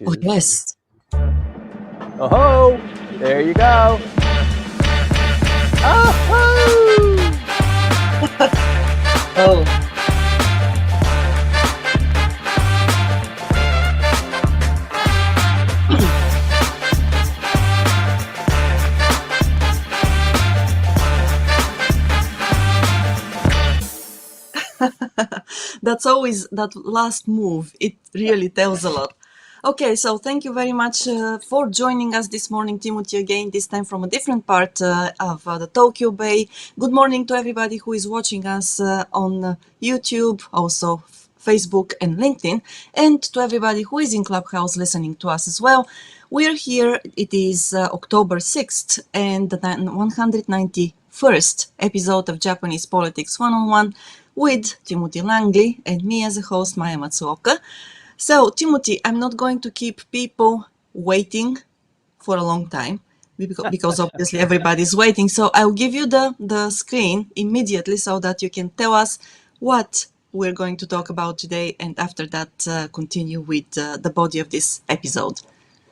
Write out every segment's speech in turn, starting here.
Oh, choose. yes. Oh ho! There you go. Oh Oh, that's always that last move. It really tells a lot. Okay, so thank you very much for joining us this morning, Timothy, again, this time from a different part of the Tokyo Bay. Good morning to everybody who is watching us on YouTube, also Facebook and LinkedIn, and to everybody who is in Clubhouse listening to us as well. We're here, it is October 6th and the 191st episode of Japanese Politics One-on-One with Timothy Langley and me as a host, Maya Matsuoka. So, Timothy, I'm not going to keep people waiting for a long time because obviously everybody's waiting. So I'll give you the screen immediately so that you can tell us what we're going to talk about today. And after that, continue with the body of this episode.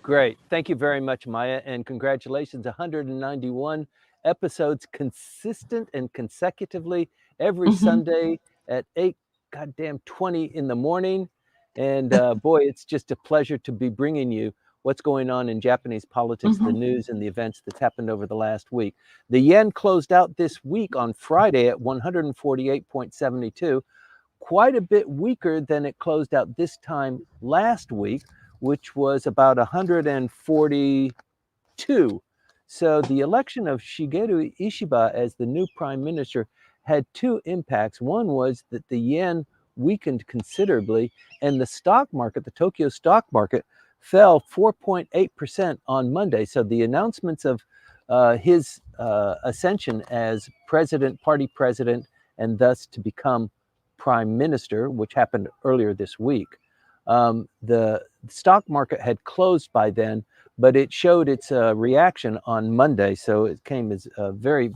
Great. Thank you very much, Maya, and congratulations. 191 episodes consistent and consecutively every Sunday at 8:20 in the morning. And boy, it's just a pleasure to be bringing you what's going on in Japanese politics, the news and the events that's happened over the last week. The yen closed out this week on Friday at 148.72, quite a bit weaker than it closed out this time last week, which was about 142. So the election of Shigeru Ishiba as the new prime minister had two impacts. One was that the yen weakened considerably, and the stock market, the Tokyo stock market, fell 4.8% on Monday. So the announcements of his ascension as party president, and thus to become prime minister, which happened earlier this week. The stock market had closed by then, but it showed its reaction on Monday. So it came as very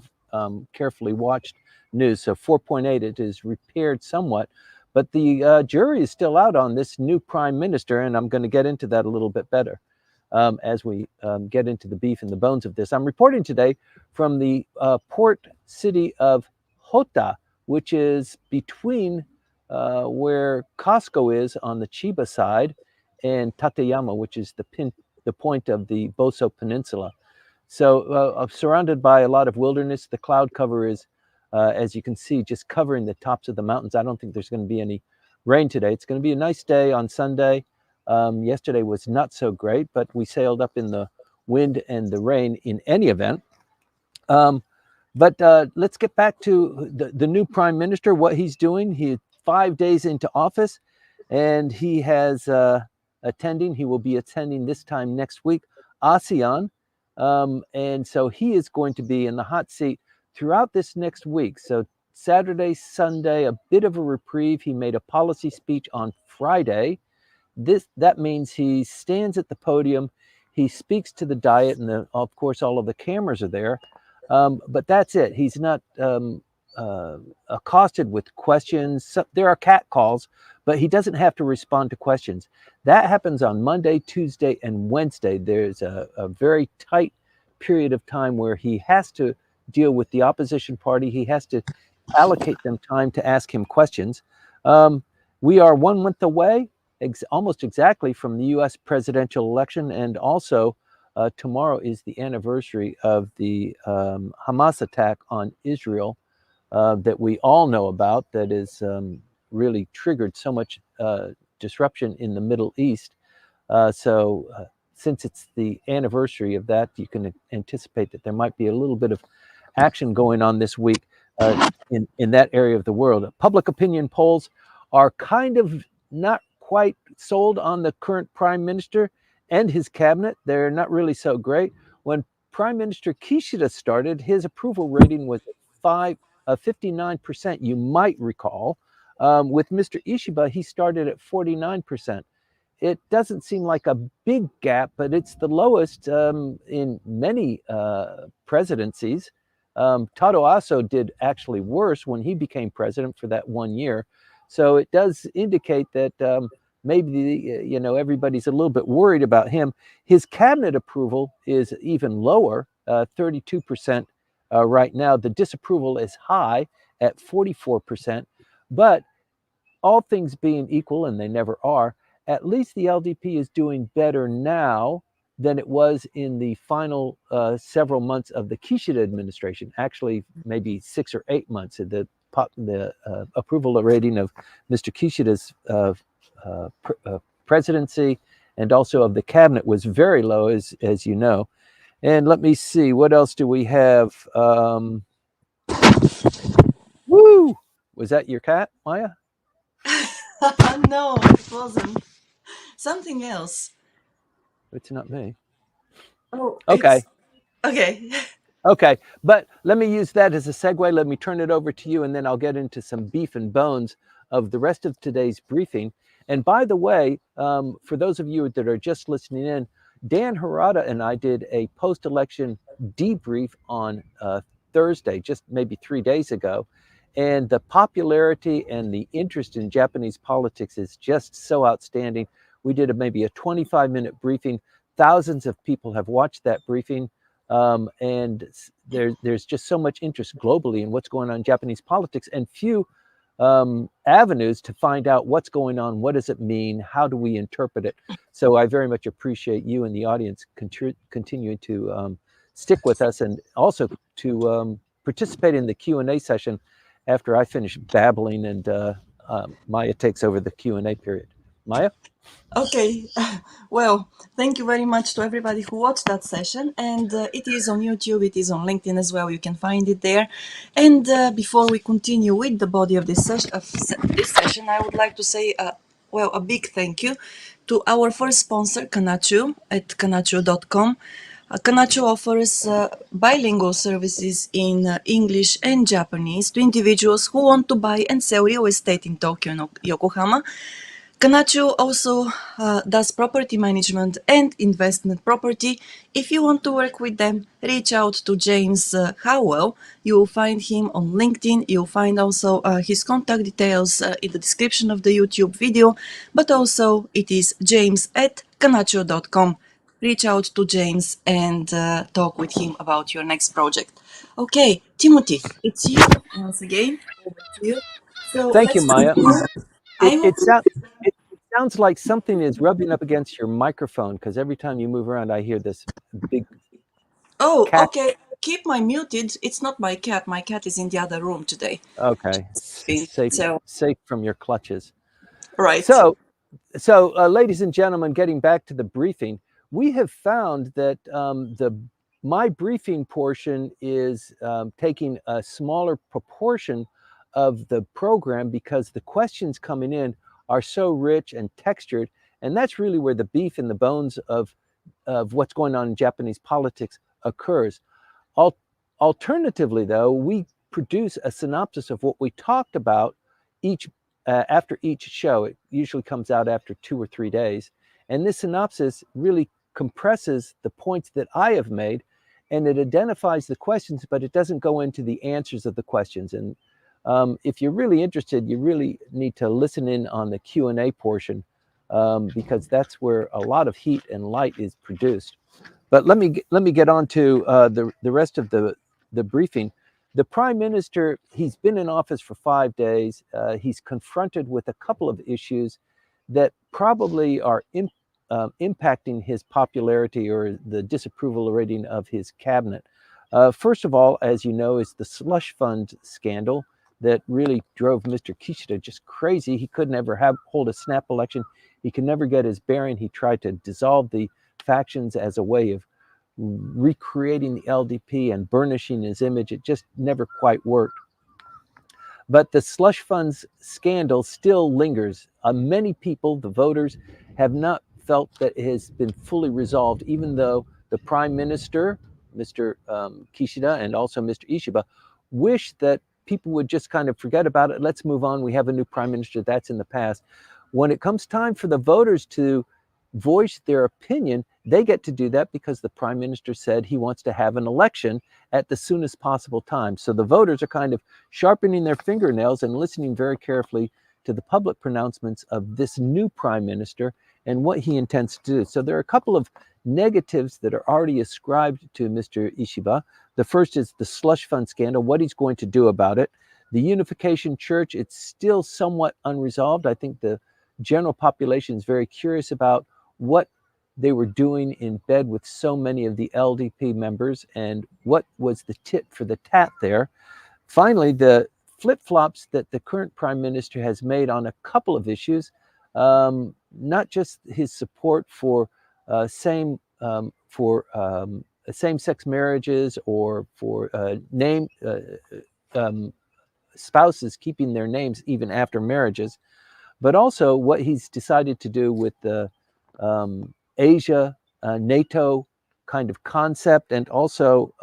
carefully watched news. So 4.8, it is repaired somewhat, but the jury is still out on this new prime minister, and I'm going to get into that a little bit better as we get into the beef and the bones of this. I'm reporting today from the port city of Hota, which is between where Costco is on the Chiba side and Tateyama, which is the point of the Boso Peninsula. So surrounded by a lot of wilderness. The cloud cover is, as you can see, just covering the tops of the mountains. I don't think there's going to be any rain today. It's going to be a nice day on Sunday. Yesterday was not so great, but we sailed up in the wind and the rain in any event. But let's get back to the new prime minister, what he's doing. He's 5 days into office, and he has he will be attending this time next week, ASEAN. And so he is going to be in the hot seat throughout this next week. So Saturday, Sunday, a bit of a reprieve. He made a policy speech on Friday. That means he stands at the podium, he speaks to the Diet, and of course all of the cameras are there. But that's it. He's not accosted with questions. So, there are catcalls, but he doesn't have to respond to questions. That happens on Monday, Tuesday, and Wednesday. There's a very tight period of time where he has to deal with the opposition party. He has to allocate them time to ask him questions. We are 1 month away, almost exactly, from the U.S. presidential election, and also tomorrow is the anniversary of the Hamas attack on Israel that we all know about, that is really triggered so much disruption in the Middle East. Since it's the anniversary of that, you can anticipate that there might be a little bit of action going on this week in that area of the world. Public opinion polls are kind of not quite sold on the current prime minister and his cabinet. They're not really so great. When Prime Minister Kishida started, his approval rating was 59%, you might recall. With Mr. Ishiba, he started at 49%. It doesn't seem like a big gap, but it's the lowest in many presidencies. Taro Aso did actually worse when he became president for that 1 year. So it does indicate that maybe everybody's a little bit worried about him. His cabinet approval is even lower, 32% right now. The disapproval is high at 44%, but all things being equal, and they never are, at least the LDP is doing better now than it was in the final several months of the Kishida administration. Actually, maybe 6 or 8 months. The approval rating of Mr. Kishida's presidency and also of the cabinet was very low, as you know. And let me see, what else do we have? Woo! Was that your cat, Maya? No, it wasn't. Something else. It's not me. Oh, Okay. it's okay. Okay, but let me use that as a segue. Let me turn it over to you, and then I'll get into some beef and bones of the rest of today's briefing. And by the way, for those of you that are just listening in, Dan Harada and I did a post-election debrief on Thursday, just maybe 3 days ago. And the popularity and the interest in Japanese politics is just so outstanding. We did maybe a 25-minute briefing. Thousands of people have watched that briefing. And there's just so much interest globally in what's going on in Japanese politics, and few avenues to find out what's going on, what does it mean, how do we interpret it. So I very much appreciate you and the audience continuing to stick with us, and also to participate in the Q&A session after I finish babbling and Maya takes over the Q&A period. Maya? Okay, well, thank you very much to everybody who watched that session, and it is on YouTube, it is on LinkedIn as well, you can find it there. And before we continue with the body of this session, I would like to say, well, a big thank you to our first sponsor, Kanchu, at kanchu.com. Kanchu offers bilingual services in English and Japanese to individuals who want to buy and sell real estate in Tokyo and Yokohama. Kanchu also does property management and investment property. If you want to work with them, reach out to James Howell. You will find him on LinkedIn. You'll find also his contact details in the description of the YouTube video, but also it is james at kanchu.com. Reach out to James and talk with him about your next project. Okay, Timothy, it's you once again. Over to you. So Thank you, let's Maya. continue. I It, will. it, sound, it sounds like something is rubbing up against your microphone, because every time you move around, I hear this big Oh, cat. okay. Keep my muted. It's not my cat. My cat is in the other room today. Okay, Been so safe from your clutches. right. So, ladies and gentlemen, getting back to the briefing, we have found that my briefing portion is taking a smaller proportion of the program, because the questions coming in are so rich and textured, and that's really where the beef and the bones of what's going on in Japanese politics occurs. Alternatively, though, we produce a synopsis of what we talked about each after each show. It usually comes out after 2 or 3 days, and this synopsis really compresses the points that I have made, and it identifies the questions, but it doesn't go into the answers of the questions. And if you're really interested, you really need to listen in on the Q&A portion, because that's where a lot of heat and light is produced. But let me get on to the rest of the briefing. The Prime Minister, he's been in office for 5 days. He's confronted with a couple of issues that probably are impacting his popularity or the disapproval rating of his cabinet. First of all, as you know, is the slush fund scandal that really drove Mr. Kishida just crazy. He could never hold a snap election. He could never get his bearing. He tried to dissolve the factions as a way of recreating the LDP and burnishing his image. It just never quite worked. But the slush funds scandal still lingers. Many people, the voters, have not felt that it has been fully resolved, even though the Prime Minister, Mr. Kishida, and also Mr. Ishiba, wish that people would just kind of forget about it. Let's move on. We have a new Prime Minister. That's in the past. When it comes time for the voters to voice their opinion, they get to do that because the Prime Minister said he wants to have an election at the soonest possible time. So the voters are kind of sharpening their fingernails and listening very carefully to the public pronouncements of this new prime minister and what he intends to do. So there are a couple of negatives that are already ascribed to Mr. Ishiba. The first is the slush fund scandal, what he's going to do about it. The unification church, it's still somewhat unresolved. I think the general population is very curious about what they were doing in bed with so many of the LDP members and what was the tit for the tat there. Finally, the flip-flops that the current prime minister has made on a couple of issues, not just his support for same-sex marriages or for spouses keeping their names even after marriages, but also what he's decided to do with the Asia NATO kind of concept, and also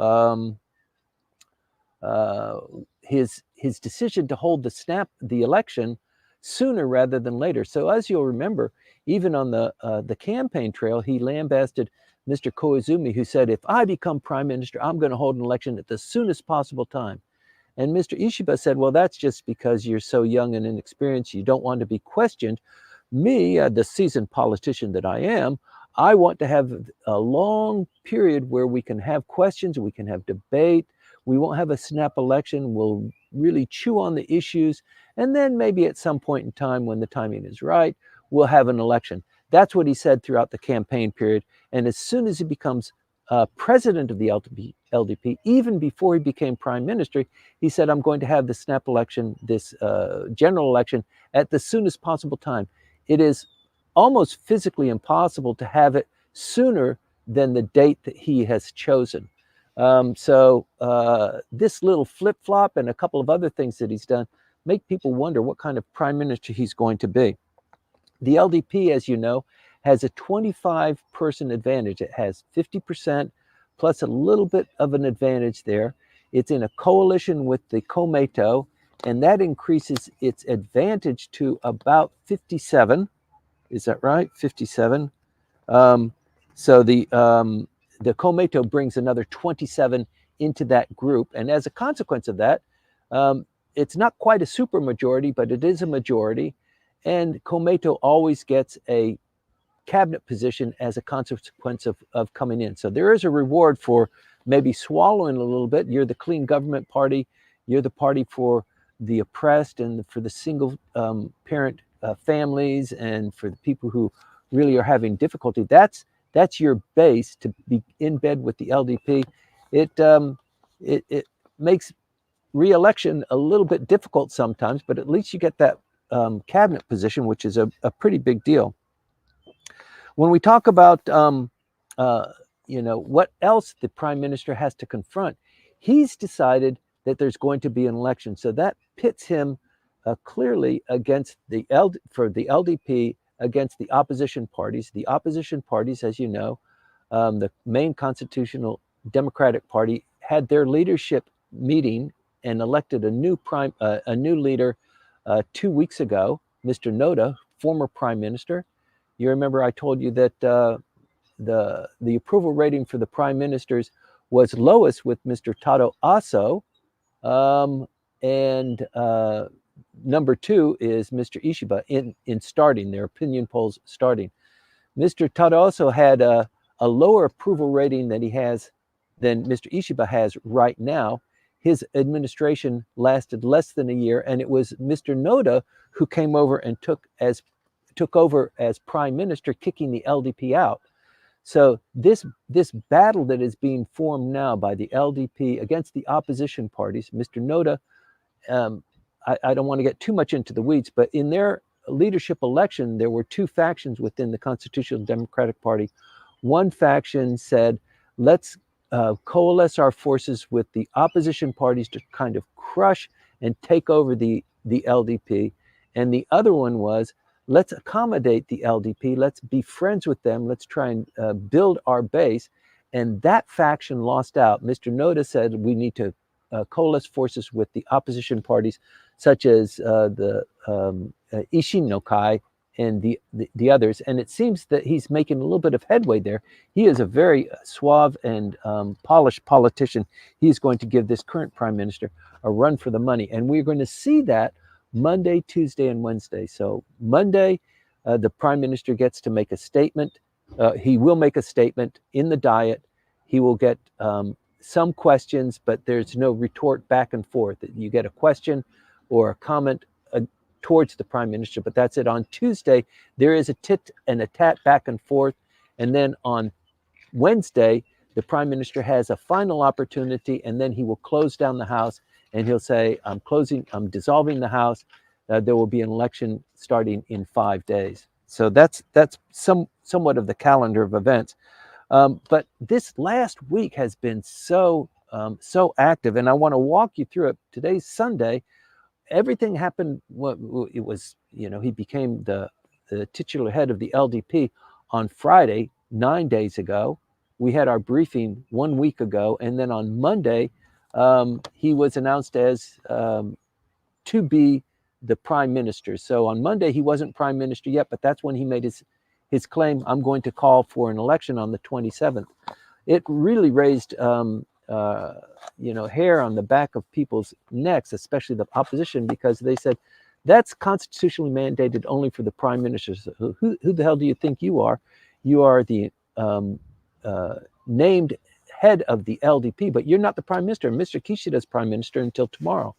his decision to hold the election sooner rather than later. So as you'll remember, even on the campaign trail, he lambasted Mr. Koizumi, who said, if I become prime minister, I'm going to hold an election at the soonest possible time. And Mr. Ishiba said, well, that's just because you're so young and inexperienced. You don't want to be questioned. Me, the seasoned politician that I am, I want to have a long period where we can have questions, we can have debate. We won't have a snap election. We'll really chew on the issues. And then maybe at some point in time, when the timing is right, we'll have an election. That's what he said throughout the campaign period. And as soon as he becomes president of the LDP, even before he became prime minister, he said, I'm going to have the snap election, this general election, at the soonest possible time. It is almost physically impossible to have it sooner than the date that he has chosen. So this little flip-flop and a couple of other things that he's done make people wonder what kind of prime minister he's going to be. The LDP, as you know, has a 25-person advantage. It has 50% plus a little bit of an advantage there. It's in a coalition with the Komeito, and that increases its advantage to about 57. Is that right? 57. So the Komeito brings another 27 into that group. And as a consequence of that, it's not quite a supermajority, but it is a majority. And Komeito always gets a cabinet position as a consequence of coming in. So there is a reward for maybe swallowing a little bit. You're the clean government party. You're the party for the oppressed and for the single parent families and for the people who really are having difficulty. That's your base to be in bed with the LDP. It makes re-election a little bit difficult sometimes, but at least you get that cabinet position, which is a pretty big deal. When we talk about what else the prime minister has to confront, he's decided that there's going to be an election. So that pits him clearly against the LDP against the opposition parties. The opposition parties, as you know, the main constitutional Democratic Party had their leadership meeting and elected a new leader 2 weeks ago, Mr. Noda, former prime minister. You remember I told you that the approval rating for the prime ministers was lowest with Mr. Taro Aso, and number 2 is Mr. Ishiba in starting, their opinion polls starting. Mr. Taro Aso had a lower approval rating than Mr. Ishiba has right now. His administration lasted less than a year, and it was Mr. Noda who came over and took over as prime minister, kicking the LDP out. So this battle that is being formed now by the LDP against the opposition parties, Mr. Noda, I don't want to get too much into the weeds, but in their leadership election, there were 2 factions within the Constitutional Democratic Party. One faction said, let's coalesce our forces with the opposition parties to kind of crush and take over the LDP. And the other one was, let's accommodate the LDP. Let's be friends with them. Let's try and build our base. And that faction lost out. Mr. Noda said we need to coalesce forces with the opposition parties, such as the Ishin no Kai and the others. And it seems that he's making a little bit of headway there. He is a very suave and polished politician. He's going to give this current prime minister a run for the money. And we're going to see that Monday, Tuesday, and Wednesday. So Monday, the prime minister gets to make a statement. He will make a statement in the Diet. He will get some questions, but there's no retort back and forth. You get a question or a comment towards the prime minister, but that's it. On Tuesday, there is a tit and a tat back and forth. And then on Wednesday, the prime minister has a final opportunity, and then he will close down the House, and he'll say, I'm dissolving the House. There will be an election starting in 5 days. So that's somewhat of the calendar of events. But this last week has been so active, and I want to walk you through it. Today's Sunday. Everything happened. It was, he became the titular head of the LDP on Friday, 9 days ago. We had our briefing 1 week ago, and then on Monday, he was announced as to be the prime minister. So on Monday, he wasn't prime minister yet, but that's when he made his claim, I'm going to call for an election on the 27th. It really raised hair on the back of people's necks, especially the opposition, because they said, that's constitutionally mandated only for the prime minister. So who the hell do you think you are? You are the named head of the LDP, but you're not the prime minister. Mr. Kishida's prime minister until tomorrow.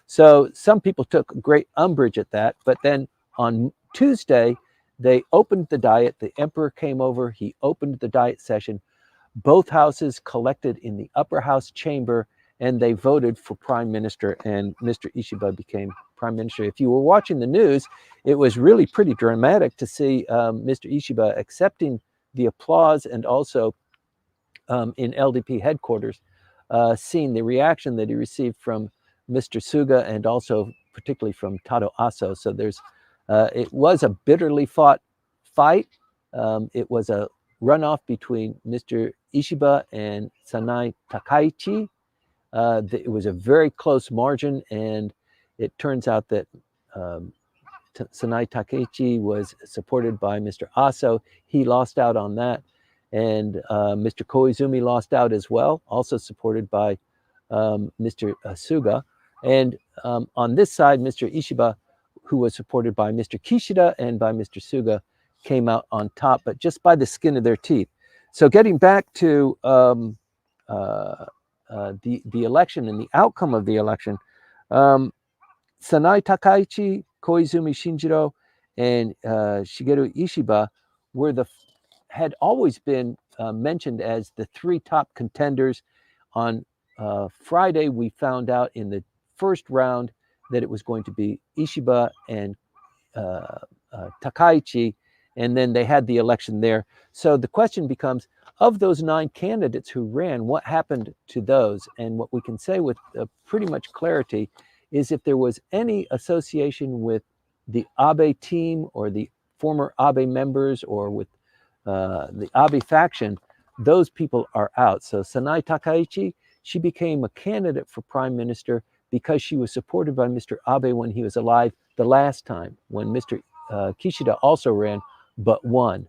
So some people took great umbrage at that. But then on Tuesday, they opened the Diet. The emperor came over. He opened the Diet session. Both houses collected in the upper house chamber, and they voted for prime minister, and Mr. Ishiba became prime minister. If you were watching the news, it was really pretty dramatic to see Mr. Ishiba accepting the applause, and also in LDP headquarters, seeing the reaction that he received from Mr. Suga, and also particularly from Taro Aso. So it was a bitterly fought fight. It was a runoff between Mr. Ishiba and Sanai Takaichi. It was a very close margin, and it turns out that Sanai Takaichi was supported by Mr. Aso. He lost out on that. And Mr. Koizumi lost out as well, also supported by Mr. Suga. And on this side, Mr. Ishiba, who was supported by Mr. Kishida and by Mr. Suga, came out on top, but just by the skin of their teeth. So getting back to the election and the outcome of the election, Sanai Takaichi, Koizumi Shinjiro, and Shigeru Ishiba had always been mentioned as the three top contenders. On Friday, we found out in the first round that it was going to be Ishiba and Takaichi, and then they had the election there. So the question becomes, of those 9 candidates who ran, what happened to those? And what we can say with pretty much clarity is, if there was any association with the Abe team or the former Abe members, or with the Abe faction, those people are out. So Sanai Takaichi, she became a candidate for prime minister because she was supported by Mr. Abe when he was alive the last time, when Mr. Kishida also ran but won.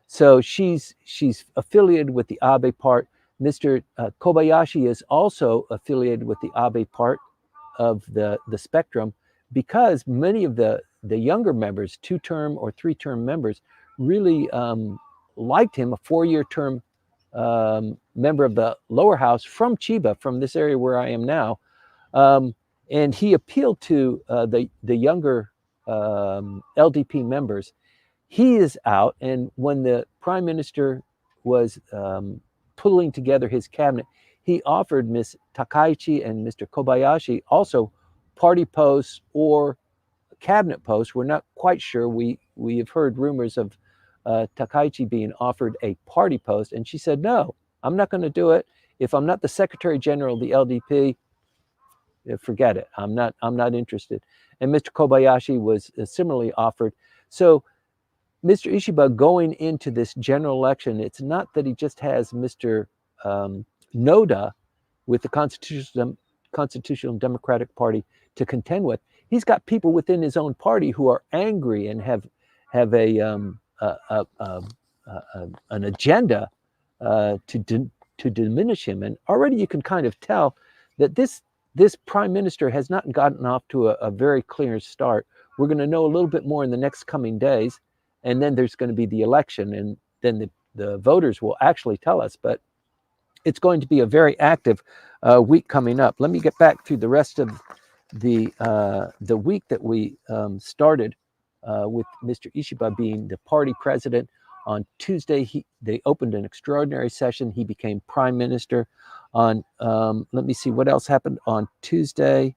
So she's affiliated with the Abe part. Mr. Kobayashi is also affiliated with the Abe part of the spectrum, because many of the younger members, 2-term or 3-term members, really liked him, a 4-year term member of the lower house from Chiba, from this area where I am now. And he appealed to the younger LDP members. He is out, and when the prime minister was pulling together his cabinet, he offered Ms. Takaichi and Mr. Kobayashi also party posts or cabinet posts. We're not quite sure. We have heard rumors of Takaichi being offered a party post, and she said, no, I'm not going to do it. If I'm not the Secretary General of the LDP, forget it. I'm not interested. And Mr. Kobayashi was similarly offered. So Mr. Ishiba, going into this general election, it's not that he just has Mr. Noda with the Constitutional Democratic Party to contend with. He's got people within his own party who are angry and have an agenda to diminish him. And already you can kind of tell that this this prime minister has not gotten off to a very clear start. We're going to know a little bit more in the next coming days, and then there's going to be the election, and then the voters will actually tell us. But it's going to be a very active week coming up. Let me get back through the rest of the week that we started with Mr. Ishiba being the party president. On Tuesday, they opened an extraordinary session. He became prime minister. On let me see what else happened on Tuesday.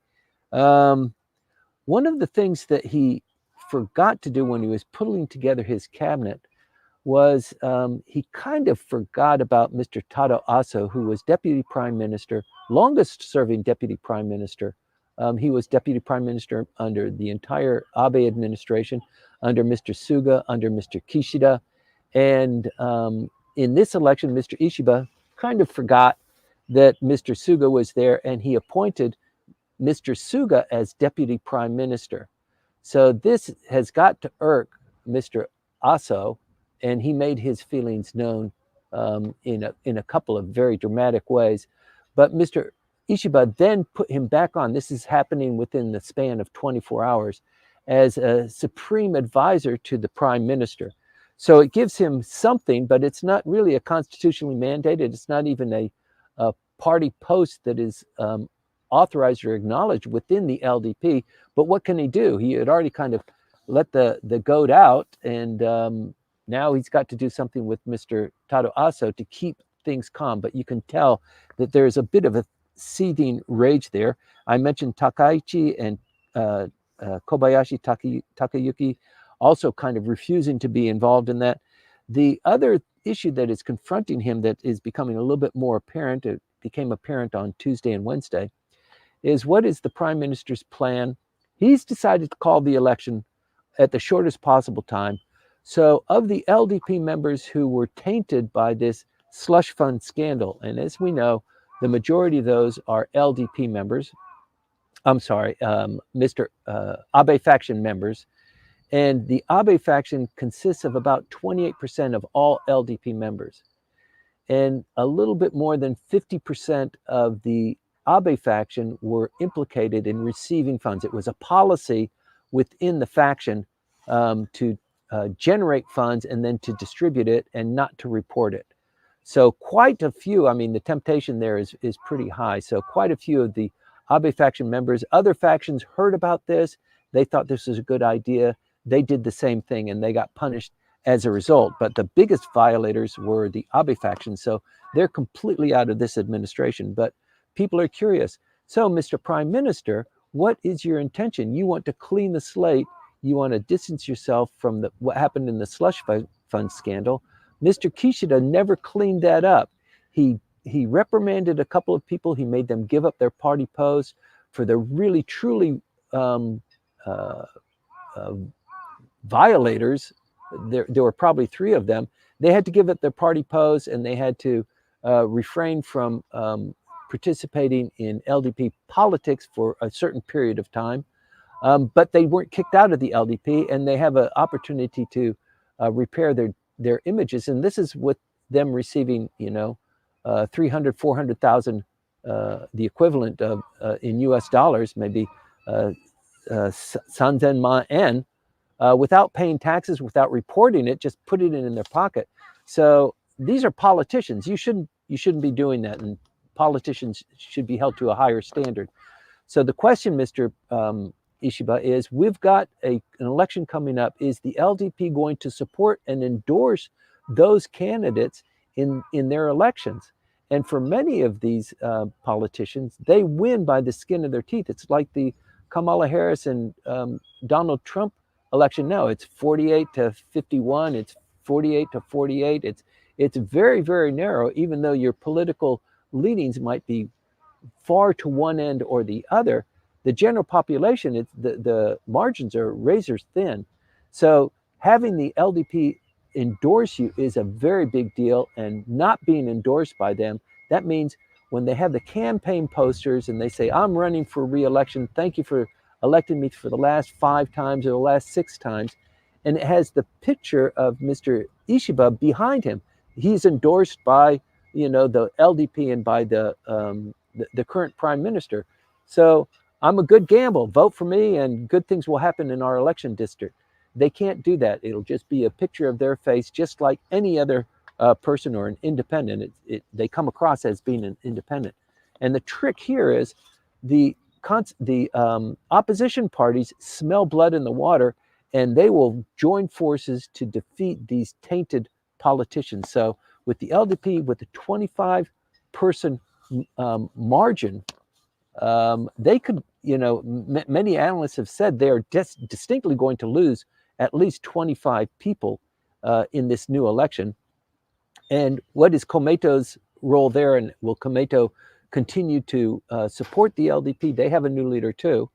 One of the things that he forgot to do when he was putting together his cabinet was he kind of forgot about Mr. Taro Aso, who was deputy prime minister, longest serving deputy prime minister. He was deputy prime minister under the entire Abe administration, under Mr. Suga, under Mr. Kishida. And in this election, Mr. Ishiba kind of forgot that Mr. Suga was there, and he appointed Mr. Suga as deputy prime minister. So this has got to irk Mr. Aso, and he made his feelings known in a couple of very dramatic ways. But Mr. Ishiba then put him back on. This is happening within the span of 24 hours as a supreme advisor to the prime minister. So it gives him something, but it's not really a constitutionally mandated. It's not even a party post that is authorized or acknowledged within the LDP. But what can he do? He had already kind of let the goat out, and now he's got to do something with Mr. Taro Aso to keep things calm. But you can tell that there's a bit of a seething rage there. I mentioned Takaichi and Kobayashi Takayuki also kind of refusing to be involved in that. The other issue that is confronting him that is becoming a little bit more apparent, it became apparent on Tuesday and Wednesday, is what is the prime minister's plan? He's decided to call the election at the shortest possible time. So of the LDP members who were tainted by this slush fund scandal, and as we know, the majority of those are LDP members, Mr. Abe faction members, and the Abe faction consists of about 28% of all LDP members. And a little bit more than 50% of the Abe faction were implicated in receiving funds. It was a policy within the faction to generate funds and then to distribute it and not to report it. So quite a few, I mean, the temptation there is pretty high. So quite a few of the Abe faction members, other factions heard about this. They thought this was a good idea. They did the same thing and they got punished as a result. But the biggest violators were the Abe faction. So they're completely out of this administration. But people are curious. So, Mr. Prime Minister, what is your intention? You want to clean the slate. You want to distance yourself from what happened in the slush fund scandal. Mr. Kishida never cleaned that up. He reprimanded a couple of people. He made them give up their party posts for the really, truly violators. There were probably 3 of them. They had to give up their party posts, and they had to refrain from participating in LDP politics for a certain period of time. But they weren't kicked out of the LDP, and they have an opportunity to repair their images. And this is with them receiving, 300, 400,000, the equivalent of in U.S. dollars, maybe sanzen ma en, without paying taxes, without reporting it, just put it in their pocket. So these are politicians. You shouldn't be doing that, and politicians should be held to a higher standard. So the question, Mr. Ishiba, is we've got an election coming up. Is the LDP going to support and endorse those candidates in their elections? And for many of these politicians, they win by the skin of their teeth. It's like the Kamala Harris and Donald Trump election now. It's 48 to 51. It's 48 to 48. It's very, very narrow, even though your political leanings might be far to one end or the other. The general population, the margins are razor thin. So having the LDP endorse you is a very big deal, and not being endorsed by them, that means when they have the campaign posters and they say, I'm running for re-election, thank you for electing me for the last 5 times or the last 6 times, and it has the picture of Mr. Ishiba behind him. He's endorsed by, the LDP and by the current prime minister. So I'm a good gamble. Vote for me and good things will happen in our election district. They can't do that. It'll just be a picture of their face, just like any other person or an independent. They come across as being an independent. And the trick here is the opposition parties smell blood in the water, and they will join forces to defeat these tainted politicians. So with the LDP, with the 25-person margin, they could, many analysts have said they are distinctly going to lose at least 25 people in this new election. And what is Kometo's role there? And will Komeito continue to support the LDP? They have a new leader too,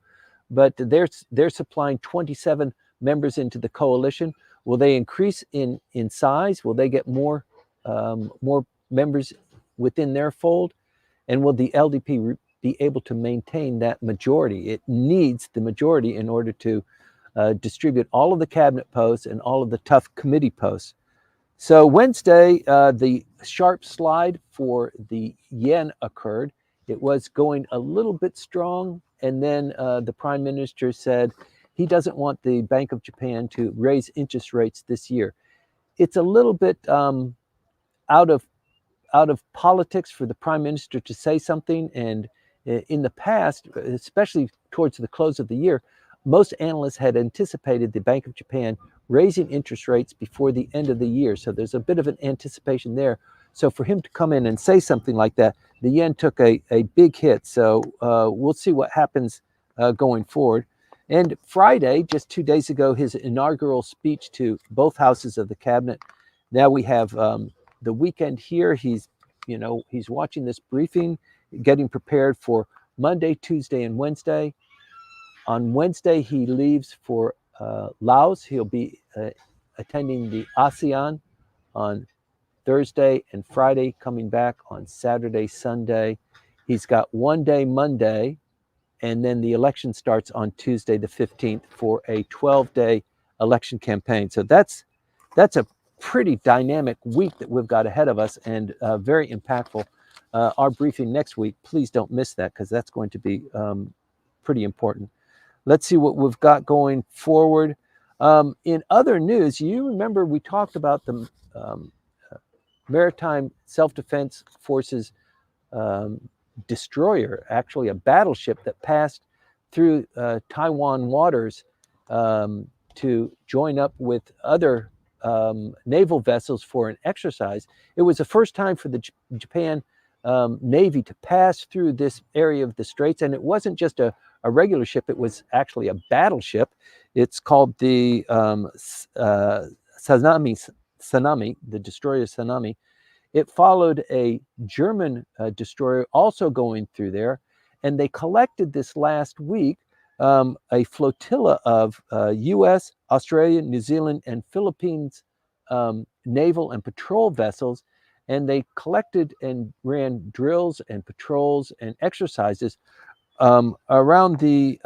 but they're supplying 27 members into the coalition. Will they increase in size? Will they get more members within their fold? And will the LDP be able to maintain that majority? It needs the majority in order to distribute all of the cabinet posts and all of the tough committee posts. So Wednesday, the sharp slide for the yen occurred. It was going a little bit strong, and then the prime minister said he doesn't want the Bank of Japan to raise interest rates this year. It's a little bit out of politics for the prime minister to say something. And in the past, especially towards the close of the year, most analysts had anticipated the Bank of Japan raising interest rates before the end of the year. So there's a bit of an anticipation there. So for him to come in and say something like that, the yen took a big hit. So we'll see what happens going forward. And Friday, just 2 days ago, his inaugural speech to both houses of the cabinet. Now we have the weekend here. He's watching this briefing, getting prepared for Monday, Tuesday, and Wednesday. On Wednesday, he leaves for Laos. He'll be attending the ASEAN on Thursday and Friday, coming back on Saturday, Sunday. He's got 1 day Monday, and then the election starts on Tuesday the 15th for a 12-day election campaign. So that's a pretty dynamic week that we've got ahead of us, and very impactful. Our briefing next week, please don't miss that, because that's going to be pretty important. Let's see what we've got going forward. In other news, you remember we talked about the Maritime Self-Defense Forces destroyer, actually a battleship that passed through Taiwan waters to join up with other naval vessels for an exercise. It was the first time for the Japan Navy to pass through this area of the Straits, and it wasn't just a regular ship, it was actually a battleship. It's called the Sanami, the destroyer Sanami. It followed a German destroyer also going through there, and they collected this last week a flotilla of U.S., Australia, New Zealand, and Philippines naval and patrol vessels, and they collected and ran drills and patrols and exercises around the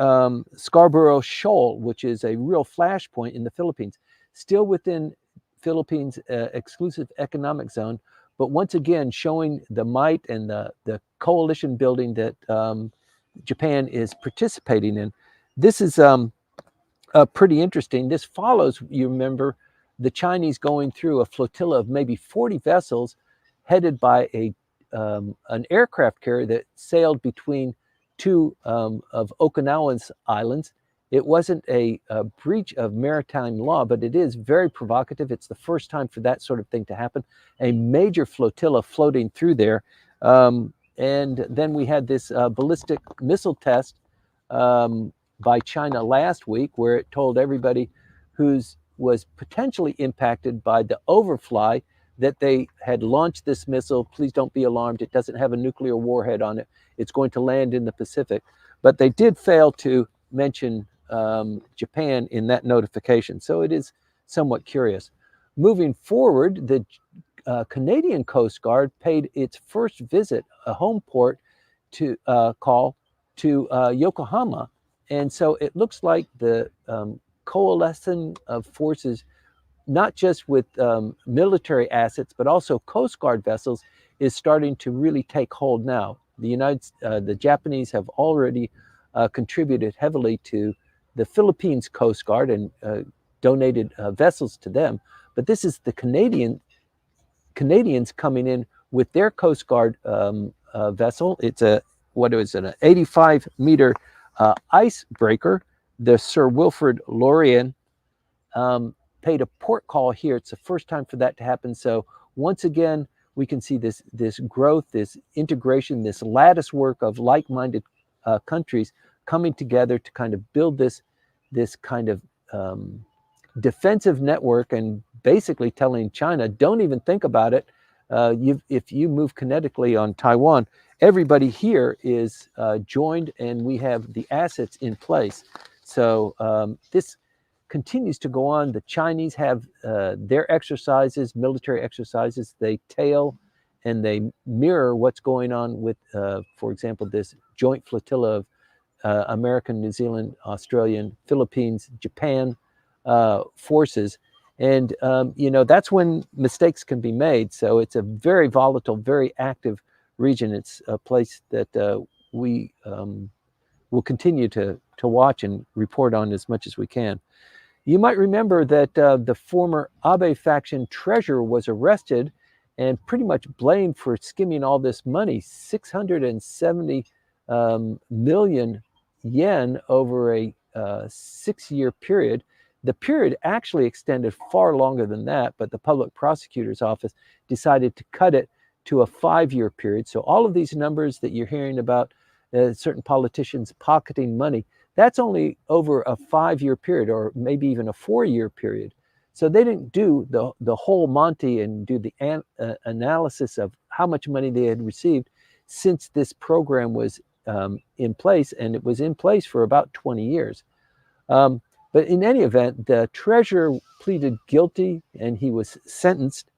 Scarborough Shoal, which is a real flashpoint in the Philippines, still within Philippines' exclusive economic zone, but once again showing the might and the coalition building that Japan is participating in. This is pretty interesting. This follows, you remember, the Chinese going through a flotilla of maybe 40 vessels headed by an aircraft carrier that sailed between two of Okinawa's islands. It wasn't a breach of maritime law, but it is very provocative. It's the first time for that sort of thing to happen. A major flotilla floating through there. And then we had this ballistic missile test by China last week, where it told everybody who was potentially impacted by the overfly that they had launched this missile. Please don't be alarmed. It doesn't have a nuclear warhead on it. It's going to land in the Pacific. But they did fail to mention Japan in that notification. So it is somewhat curious. Moving forward, the Canadian Coast Guard paid its first visit, a home port to call to Yokohama. And so it looks like the coalescing of forces, not just with military assets, but also Coast Guard vessels, is starting to really take hold now. the Japanese have already contributed heavily to the Philippines Coast Guard and donated vessels to them. But this is the Canadians coming in with their Coast Guard vessel. It's an 85-meter icebreaker. The Sir Wilfrid Laurier paid a port call here. It's the first time for that to happen. So once again, we can see this growth, this integration, this lattice work of like-minded countries coming together to kind of build this kind of defensive network, and basically telling China, don't even think about it. If you move kinetically on Taiwan, everybody here is joined, and we have the assets in place. So this continues to go on. The Chinese have their exercises, military exercises. They tail and they mirror what's going on with, for example, this joint flotilla of American, New Zealand, Australian, Philippines, Japan forces. And, that's when mistakes can be made. So it's a very volatile, very active region. It's a place that we will continue to watch and report on as much as we can. You might remember that the former Abe faction treasurer was arrested and pretty much blamed for skimming all this money, 670 million yen over a 6-year period. The period actually extended far longer than that, but the public prosecutor's office decided to cut it to a 5-year period. So all of these numbers that you're hearing about certain politicians pocketing money, that's only over a 5-year period, or maybe even a 4-year period. So they didn't do the whole Monty and do the analysis of how much money they had received since this program was in place, and it was in place for about 20 years. But in any event, the treasurer pleaded guilty, and he was sentenced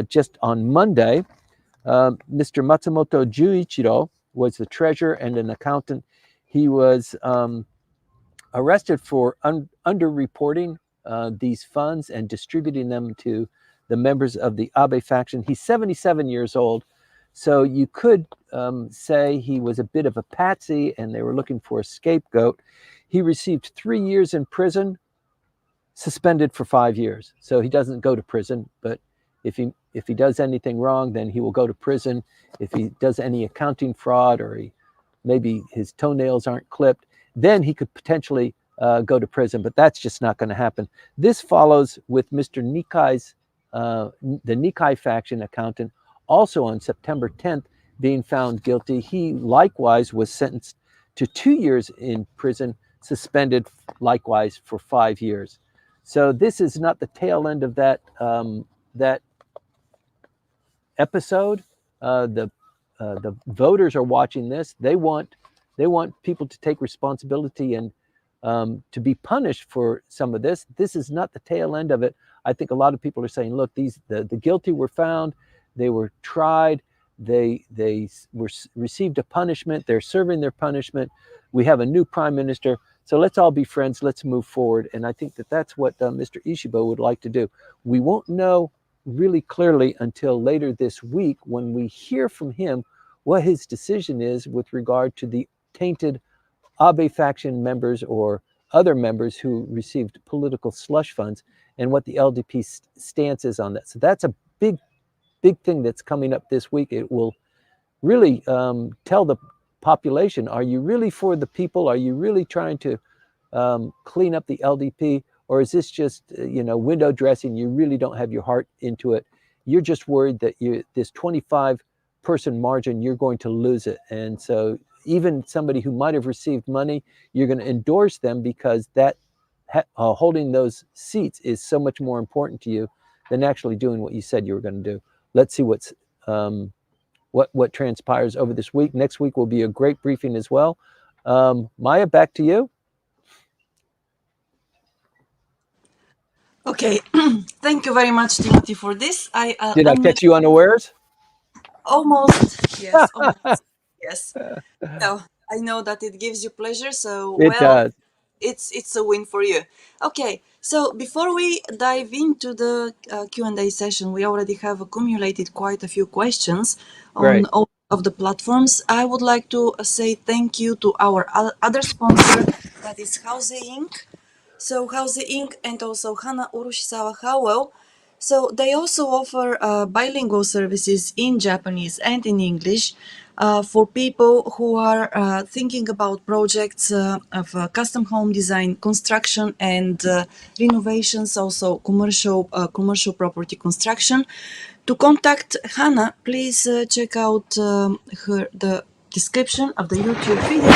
just on Monday. Mr. Matsumoto Juichiro was the treasurer and an accountant. He was arrested for underreporting these funds and distributing them to the members of the Abe faction. He's 77 years old, so you could say he was a bit of a patsy and they were looking for a scapegoat. He received 3 years in prison, suspended for 5 years. So he doesn't go to prison, but if he does anything wrong, then he will go to prison. If he does any accounting fraud, or maybe his toenails aren't clipped, then he could potentially go to prison, but that's just not going to happen. This follows with Mr. Nikai's, the Nikai faction accountant, also on September 10th, being found guilty. He likewise was sentenced to 2 years in prison, suspended likewise for 5 years. So this is not the tail end of that episode. The voters are watching this. They want people to take responsibility and to be punished for some of this. This is not the tail end of it. I think a lot of people are saying, look, the guilty were found, they were tried, they received a punishment, they're serving their punishment. We have a new prime minister, so let's all be friends, let's move forward. And I think that's what Mr. Ishiba would like to do. We won't know really clearly until later this week, when we hear from him what his decision is with regard to the tainted Abe faction members or other members who received political slush funds, and what the LDP stance is on that. So that's a big thing that's coming up this week. It will really tell the population, are you really for the people? Are you really trying to clean up the LDP? Or is this just window dressing? You really don't have your heart into it. You're just worried that this 25-person margin, you're going to lose it. And so even somebody who might have received money, you're going to endorse them because that holding those seats is so much more important to you than actually doing what you said you were going to do. Let's see what transpires over this week. Next week will be a great briefing as well. Maya, back to you. Okay, thank you very much, Timothy, for this. Did I catch you unawares? Almost, yes, almost, yes. So I know that it gives you pleasure. So It does. It's a win for you. Okay, so before we dive into the Q&A session, we already have accumulated quite a few questions on Great. all of the platforms, I would like to say thank you to our other sponsor, that is Houze Inc. So Houze Inc. and also Hana Urushisawa Howell. So they also offer bilingual services in Japanese and in English for people who are thinking about projects of custom home design, construction, and renovations, also commercial property construction. To contact Hannah, please check out the description of the YouTube video,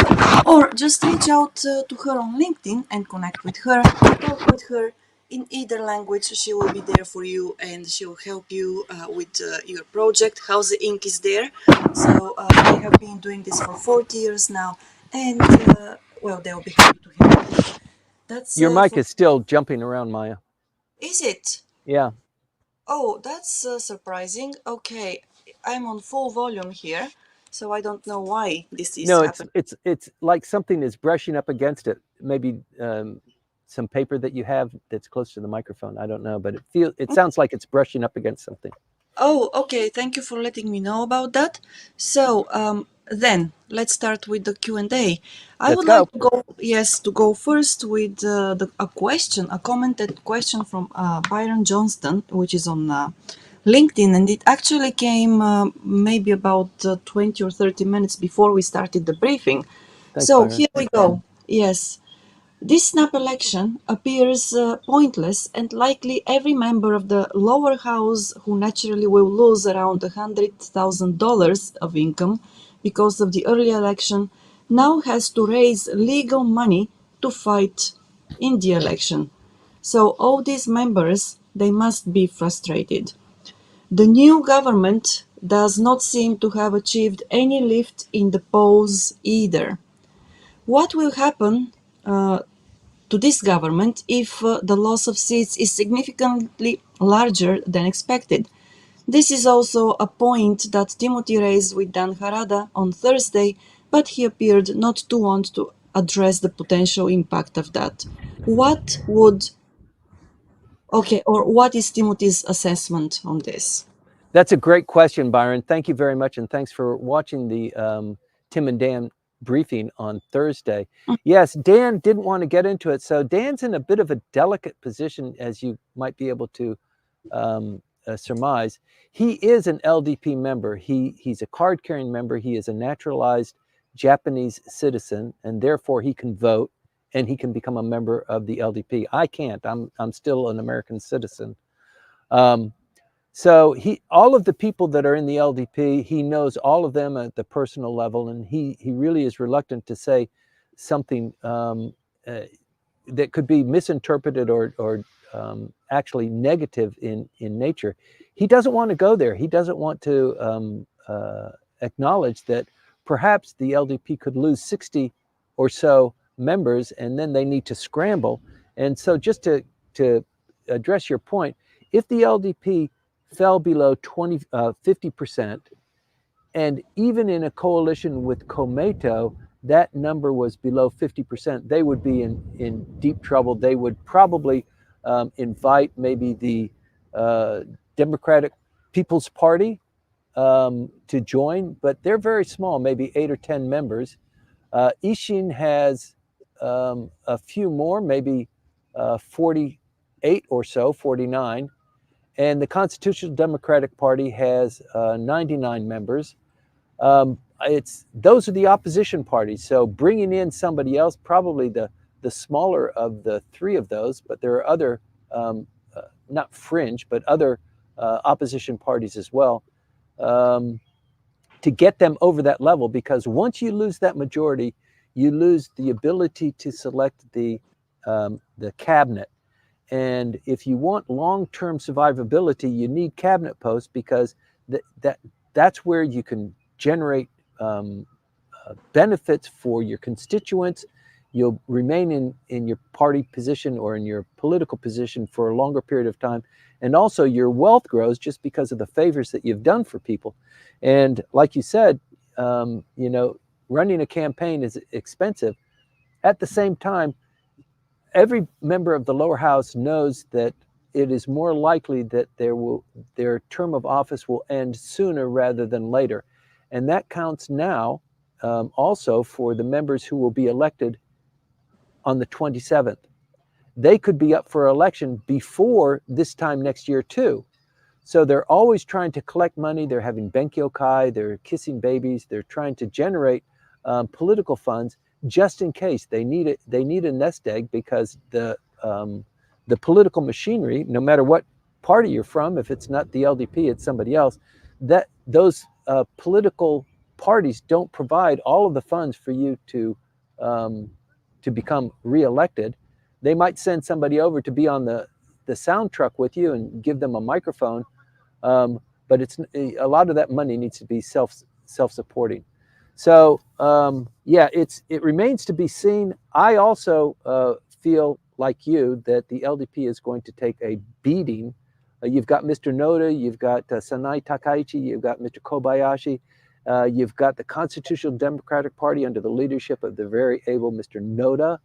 or just reach out to her on LinkedIn and connect with her, talk with her in either language. She will be there for you and she will help you with your project. Houze Inc. is there. So they have been doing this for 40 years now, and well, they'll be happy to help you. That's Your mic for. is still jumping around, Maya. Is it? Yeah. Oh, that's surprising. Okay, I'm on full volume here, so I don't know why this is No, it's happening. it's it's like something is brushing up against it. Maybe some paper that you have that's close to the microphone. I don't know, but it sounds like it's brushing up against something. Oh, okay. Thank you for letting me know about that. So, then let's start with the Q&A. I Let's would like go. to go, yes, to go first with a commented question from Byron Johnston, which is on LinkedIn, and it actually came maybe about 20 or 30 minutes before we started the briefing. Thanks, So Byron. here we go. Yes. This snap election appears pointless, and likely every member of the lower house, who naturally will lose around $100,000 of income because of the early election, now has to raise legal money to fight in the election. So all these members, they must be frustrated. The new government does not seem to have achieved any lift in the polls either. What will happen to this government if the loss of seats is significantly larger than expected? This is also a point that Timothy raised with Dan Harada on Thursday, but he appeared not to want to address the potential impact of that. What would, okay, or what is Timothy's assessment on this? That's a great question, Byron. Thank you very much, and thanks for watching the Tim and Dan briefing on Thursday. Yes, Dan didn't want to get into it, so Dan's in a bit of a delicate position, as you might be able to surmise. He is an LDP member. He's a card-carrying member. He is a naturalized Japanese citizen, and therefore he can vote and he can become a member of the LDP. I can't. I'm still an American citizen. So all of the people that are in the LDP, he knows all of them at the personal level, and he really is reluctant to say something that could be misinterpreted or actually negative in nature. He doesn't want to go there. He doesn't want to acknowledge that perhaps the LDP could lose 60 or so members, and then they need to scramble. And so just to address your point, if the LDP fell below 50%, and even in a coalition with Komeito, that number was below 50%, they would be in deep trouble. They would probably invite maybe the Democratic People's Party to join, but they're very small, maybe 8 or 10 members. Ishin has a few more, maybe 48 or so, 49. And the Constitutional Democratic Party has 99 members. Those are the opposition parties. So bringing in somebody else, probably the smaller of the three of those, but there are other, not fringe, but other opposition parties as well, to get them over that level. Because once you lose that majority, you lose the ability to select the cabinet. And if you want long-term survivability, you need cabinet posts, because that's where you can generate benefits for your constituents. You'll remain in your party position or in your political position for a longer period of time. And also your wealth grows just because of the favors that you've done for people. And like you said, running a campaign is expensive. At the same time, every member of the lower house knows that it is more likely that their term of office will end sooner rather than later. And that counts now also for the members who will be elected on the 27th. They could be up for election before this time next year, too. So they're always trying to collect money. They're having benkyokai, they're kissing babies, they're trying to generate political funds just in case they need it. They need a nest egg because the political machinery, no matter what party you're from, if it's not the LDP, it's somebody else, that those political parties don't provide all of the funds for you to become reelected. They might send somebody over to be on the sound truck with you and give them a microphone, but it's a lot of that money needs to be self-supporting. So yeah, it remains to be seen. I also feel like you that the LDP is going to take a beating. You've got Mr. Noda, you've got Sanai Takaichi, you've got Mr. Kobayashi, you've got the Constitutional Democratic Party under the leadership of the very able Mr. Noda.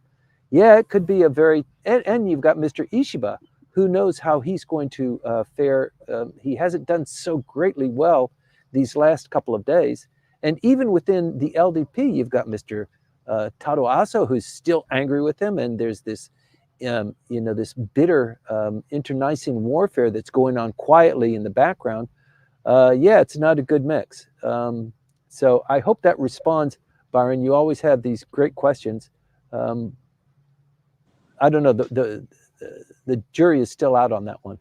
Yeah, it could be a very, and you've got Mr. Ishiba. Who knows how he's going to fare? He hasn't done so greatly well these last couple of days. And even within the LDP, you've got Mr. Taro Aso, who's still angry with him. And there's this, this bitter internecine warfare that's going on quietly in the background. Yeah, it's not a good mix. So I hope that responds, Byron. You always have these great questions. I don't know, the jury is still out on that one.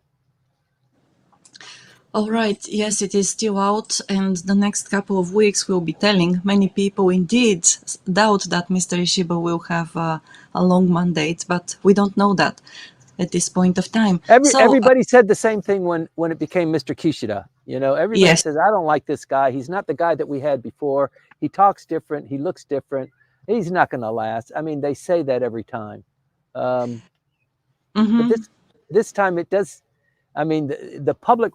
All right, yes, it is still out, and the next couple of weeks will be telling. Many people indeed doubt that Mr. Ishiba will have a long mandate, but we don't know that at this point of time. Everybody said the same thing when it became Mr. Kishida. Everybody yes. says, I don't like this guy. He's not the guy that we had before. He talks different. He looks different. He's not going to last. I mean, they say that every time. But this time it does. I mean, the public,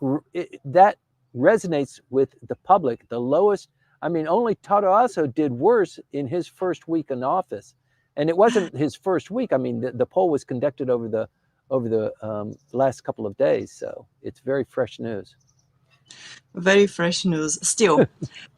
that resonates with the public. The lowest, I mean, only Taro Aso did worse in his first week in office. And it wasn't his first week. I mean, the poll was conducted over the last couple of days. So it's very fresh news. Very fresh news still.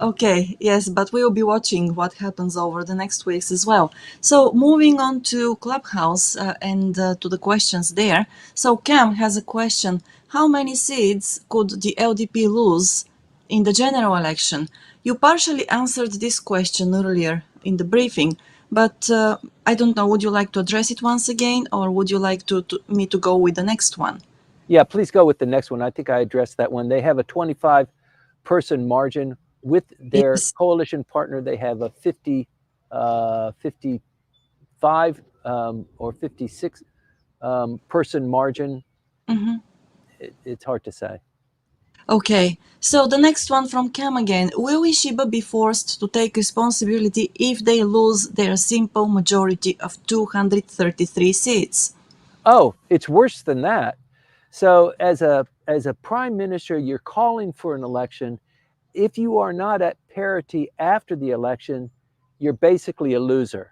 Okay, yes, but we'll be watching what happens over the next weeks as well. So moving on to Clubhouse and to the questions there. So Cam has a question. How many seats could the LDP lose in the general election? You partially answered this question earlier in the briefing, but I don't know, would you like to address it once again, or would you like me to go with the next one? Yeah, please go with the next one. I think I addressed that one. They have a 25-person margin. With their coalition partner, they have a 55 or 56 person margin. It's hard to say. Okay, so the next one from Cam again. Will Ishiba be forced to take responsibility if they lose their simple majority of 233 seats? Oh, it's worse than that. So as a prime minister, you're calling for an election. If you are not at parity after the election, you're basically a loser.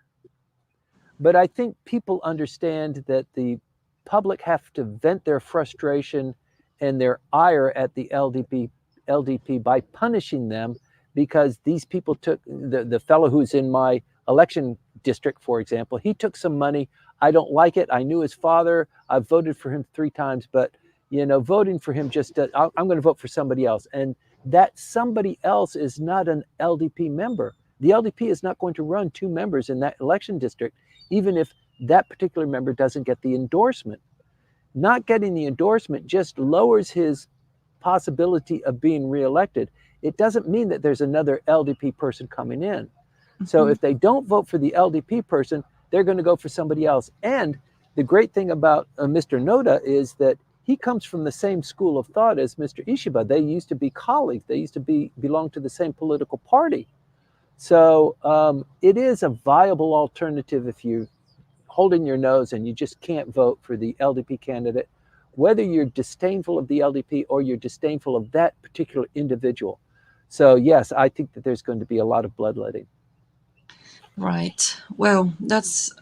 But I think people understand that the public have to vent their frustration and their ire at the LDP by punishing them, because these people took, the fellow who's in my election district, for example, he took some money. I don't like it. I knew his father. I've voted for him 3 times, but voting for him just, I'm going to vote for somebody else. And that somebody else is not an LDP member. The LDP is not going to run 2 members in that election district, even if that particular member doesn't get the endorsement. Not getting the endorsement just lowers his possibility of being reelected. It doesn't mean that there's another LDP person coming in. So if they don't vote for the LDP person, they're going to go for somebody else. And the great thing about Mr. Noda is that he comes from the same school of thought as Mr. Ishiba. They used to be colleagues. They used to belong to the same political party. So it is a viable alternative if you're holding your nose and you just can't vote for the LDP candidate, whether you're disdainful of the LDP or you're disdainful of that particular individual. So yes, I think that there's going to be a lot of bloodletting. Right. Well, that's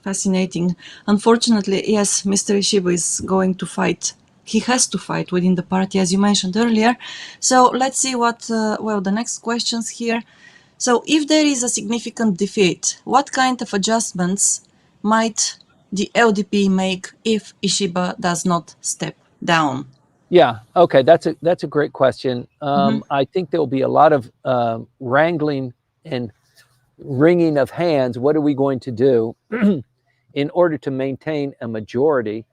fascinating. Unfortunately, yes, Mr. Ishiba is going to fight he has to fight within the party, as you mentioned earlier. So let's see what, the next questions here. So if there is a significant defeat, what kind of adjustments might the LDP make if Ishiba does not step down? Yeah. Okay. That's a great question. I think there will be a lot of wrangling and wringing of hands. What are we going to do in order to maintain a majority?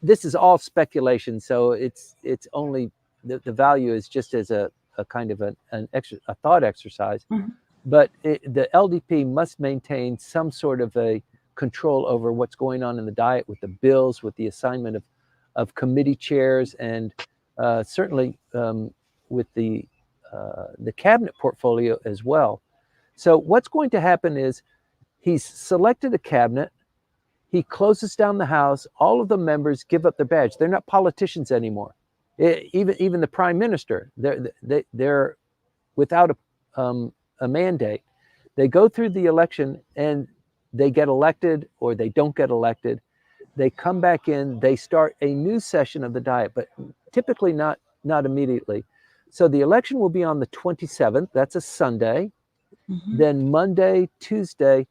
This is all speculation, so it's only the value is just as a kind of a thought exercise. But the LDP must maintain some sort of a control over what's going on in the Diet with the bills, with the assignment of committee chairs, and certainly with the cabinet portfolio as well. So what's going to happen is he's selected a cabinet. He closes down the House. All of the members give up their badge. They're not politicians anymore. Even the prime minister, they're without a mandate. They go through the election and they get elected or they don't get elected. They come back in. They start a new session of the Diet, but typically not immediately. So the election will be on the 27th. That's a Sunday. Then Monday, Tuesday,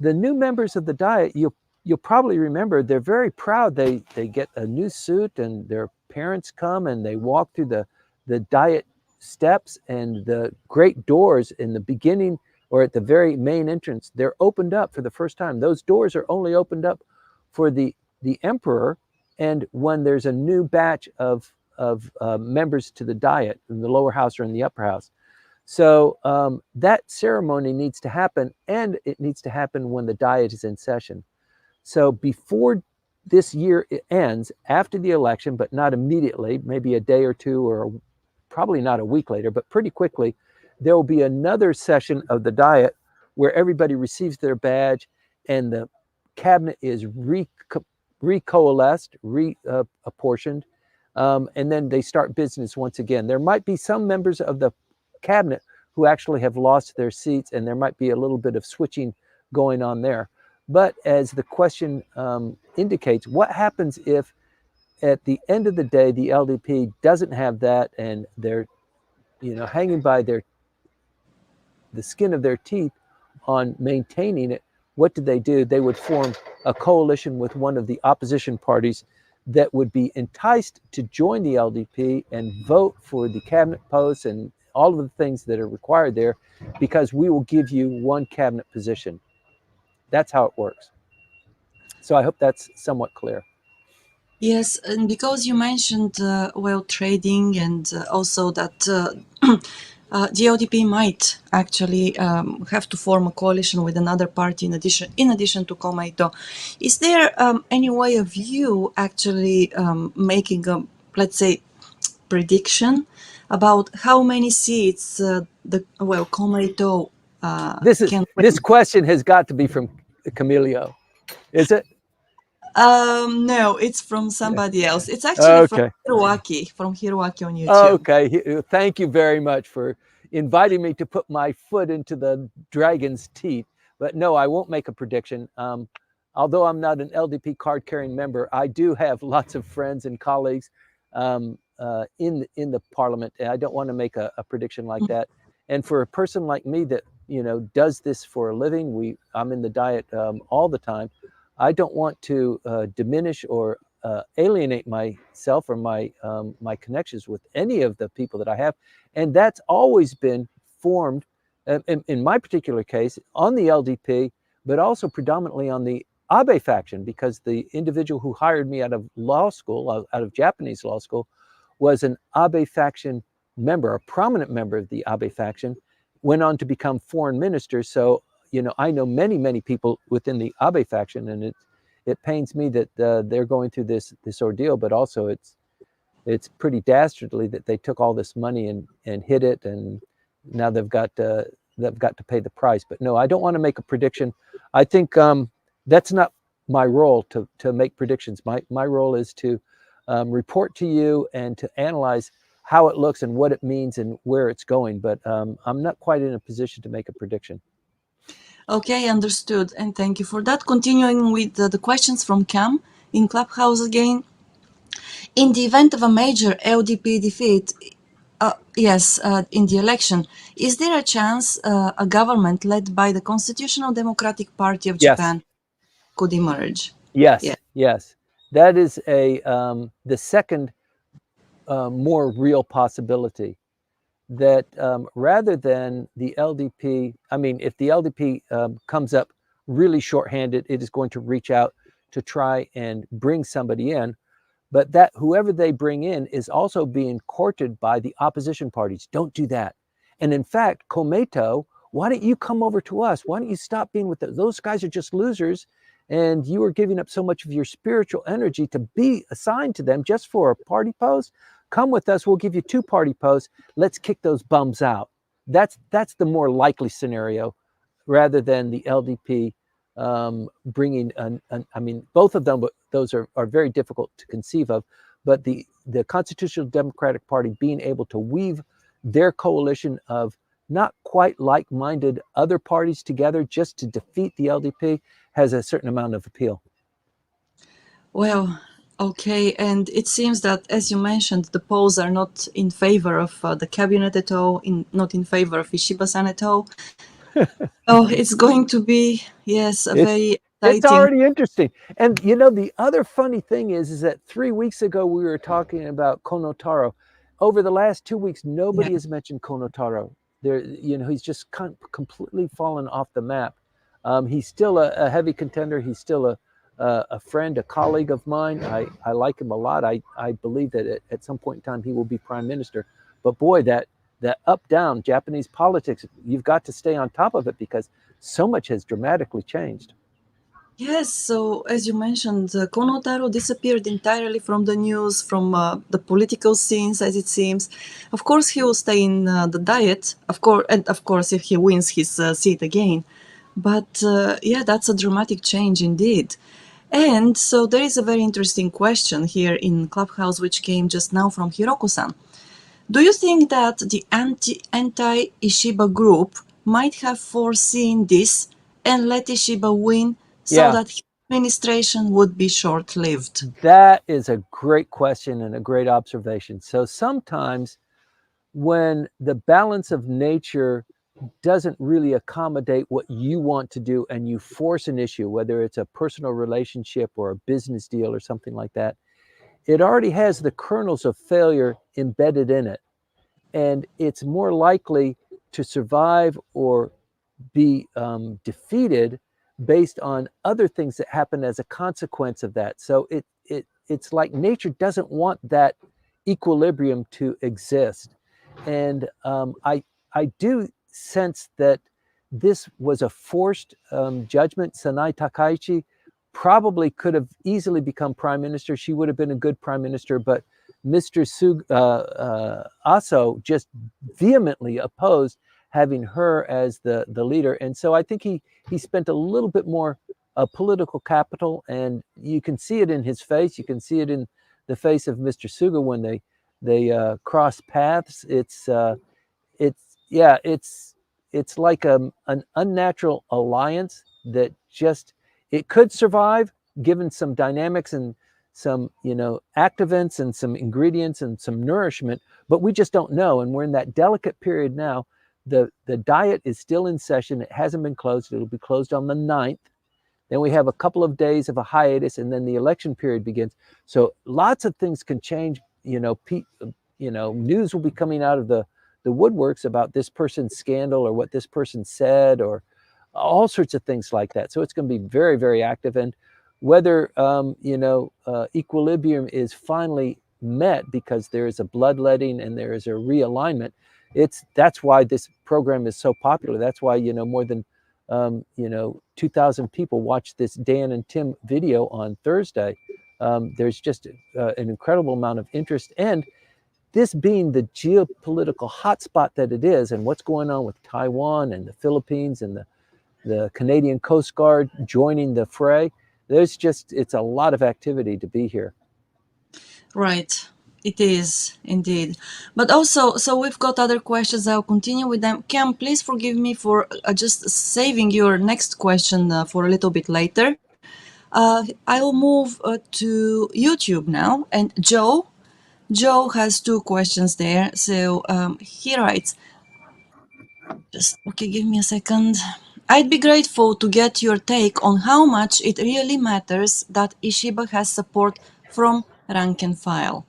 the new members of the Diet, you'll probably remember, they're very proud. They get a new suit and their parents come and they walk through the Diet steps, and the great doors in the beginning or at the very main entrance, they're opened up for the first time. Those doors are only opened up for the emperor and when there's a new batch of members to the Diet in the lower house or in the upper house. So that ceremony needs to happen, and it needs to happen when the Diet is in session. So before this year ends, after the election, but not immediately, maybe a day or two, or probably not a week later, but pretty quickly, there will be another session of the Diet where everybody receives their badge and the cabinet is recoalesced, reapportioned, and then they start business once again. There might be some members of the cabinet who actually have lost their seats, and there might be a little bit of switching going on there. But as the question indicates, what happens if at the end of the day the LDP doesn't have that and they're hanging by the skin of their teeth on maintaining it? What do? They would form a coalition with one of the opposition parties that would be enticed to join the LDP and vote for the cabinet posts and all of the things that are required there, because we will give you one cabinet position. That's how it works. So I hope that's somewhat clear. Yes, and because you mentioned trading and also that the LDP might actually have to form a coalition with another party in addition to Komeito. Is there any way of you actually making a, let's say, prediction about how many seats Komeito this question has got to be from Camilio, is it? No, it's from somebody else. It's actually from Hiroaki on YouTube. Okay, thank you very much for inviting me to put my foot into the dragon's teeth. But no, I won't make a prediction. Although I'm not an LDP card-carrying member, I do have lots of friends and colleagues in the parliament, and I don't want to make a prediction like that. And for a person like me that does this for a living, I'm in the Diet all the time. I don't want to diminish or alienate myself or my connections with any of the people that I have, and that's always been formed in my particular case on the LDP, but also predominantly on the Abe faction, because the individual who hired me out of law school, out of Japanese law school, was an Abe faction member, a prominent member of the Abe faction, went on to become foreign minister. So I know many people within the Abe faction, and it pains me that they're going through this ordeal. But also, it's pretty dastardly that they took all this money and hid it, and now they've got to pay the price. But no, I don't want to make a prediction. I think that's not my role to make predictions. My role is to report to you and to analyze how it looks and what it means and where it's going. But I'm not quite in a position to make a prediction. Okay, understood. And thank you for that. Continuing with the questions from Cam in Clubhouse again. In the event of a major LDP defeat, yes, in the election, is there a chance a government led by the Constitutional Democratic Party of Yes, Japan could emerge? Yeah. yes, yes. That is the second more real possibility. That rather than the LDP, I mean, if the LDP comes up really shorthanded, it is going to reach out to try and bring somebody in. But that whoever they bring in is also being courted by the opposition parties. Don't do that. And in fact, Komeito, why don't you come over to us? Why don't you stop being with those guys are just losers, and you are giving up so much of your spiritual energy to be assigned to them just for a party post. Come with us. We'll give you 2 party posts. Let's kick those bums out. That's the more likely scenario, rather than the LDP bringing I mean, both of them, those are very difficult to conceive of, but the Constitutional Democratic Party being able to weave their coalition of not quite like-minded other parties together just to defeat the LDP has a certain amount of appeal. Well, okay, and it seems that, as you mentioned, the polls are not in favor of the cabinet at all, not in favor of Ishiba-san at all. Oh, it's going to be, yes, a It's very it's exciting. already interesting. And you know, the other funny thing is that 3 weeks ago we were talking about Kono Taro. Over the last 2 weeks, Yeah. nobody has mentioned Kono Taro. There, you know, he's just completely fallen off the map. He's still a heavy contender. He's still a friend, a colleague of mine. I like him a lot. I believe that at some point in time he will be prime minister. But boy, that up down Japanese politics, you've got to stay on top of it because so much has dramatically changed. Yes, so as you mentioned, Kono Taro disappeared entirely from the news, from the political scenes, as it seems. Of course, he will stay in the diet, of course, and of course, if he wins his seat again. But yeah, that's a dramatic change indeed. And so there is a very interesting question here in Clubhouse, which came just now from Hiroko-san. Do you think that the anti-Ishiba group might have foreseen this and let Ishiba win so Yeah, that his administration would be short-lived? that is a great question and a great observation. So sometimes when the balance of nature doesn't really accommodate what you want to do and you force an issue, whether it's a personal relationship or a business deal or something like that, it already has the kernels of failure embedded in it. And it's more likely to survive or be defeated based on other things that happen as a consequence of that. So it's like nature doesn't want that equilibrium to exist, and I do sense that this was a forced judgment. Sanai Takaichi probably could have easily become prime minister. She would have been a good prime minister, but Mr. Aso just vehemently opposed having her as the leader. And so I think he spent a little bit more political capital, and you can see it in his face. You can see it in the face of Mr. Suga when they cross paths. It's like an unnatural alliance that just it could survive given some dynamics and some activants and some ingredients and some nourishment, but we just don't know, and we're in that delicate period now. The diet is still in session. It hasn't been closed. It'll be closed on the 9th. Then we have a couple of days of a hiatus, and then the election period begins. So lots of things can change. News will be coming out of the woodworks about this person's scandal or what this person said or all sorts of things like that. So it's going to be very, very active. And whether equilibrium is finally met because there is a bloodletting and there is a realignment, that's why this program is so popular. That's why more than 2,000 people watched this Dan and Tim video on Thursday. There's just an incredible amount of interest, and this being the geopolitical hotspot that it is, and what's going on with Taiwan and the Philippines and the Canadian Coast Guard joining the fray, it's a lot of activity to be here. Right. It is indeed. But also, so we've got other questions. I'll continue with them. Cam, please forgive me for just saving your next question for a little bit later. I'll move to YouTube now. And Joe has two questions there. So he writes, just okay, give me a second. I'd be grateful to get your take on how much it really matters that Ishiba has support from rank and file,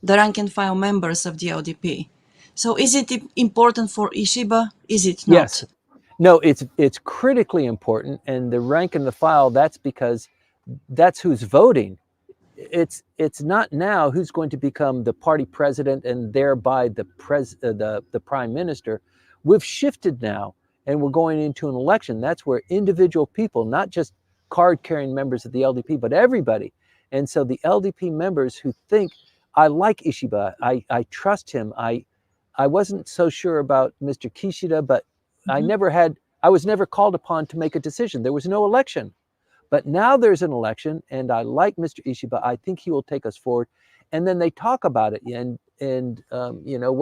the rank and file members of the LDP. So is it important for Ishiba? Is it Yes. not? No, it's critically important, and the rank and the file, that's because that's who's voting. It's not now who's going to become the party president and thereby the prime minister. We've shifted now, and we're going into an election. That's where individual people, not just card-carrying members of the LDP, but everybody. And so the LDP members who think, I like Ishiba, I trust him, I wasn't so sure about Mr. Kishida, but Mhm. I was never called upon to make a decision. There was no election. But now there's an election, and I like Mr. Ishiba. I think he will take us forward. And then they talk about it, and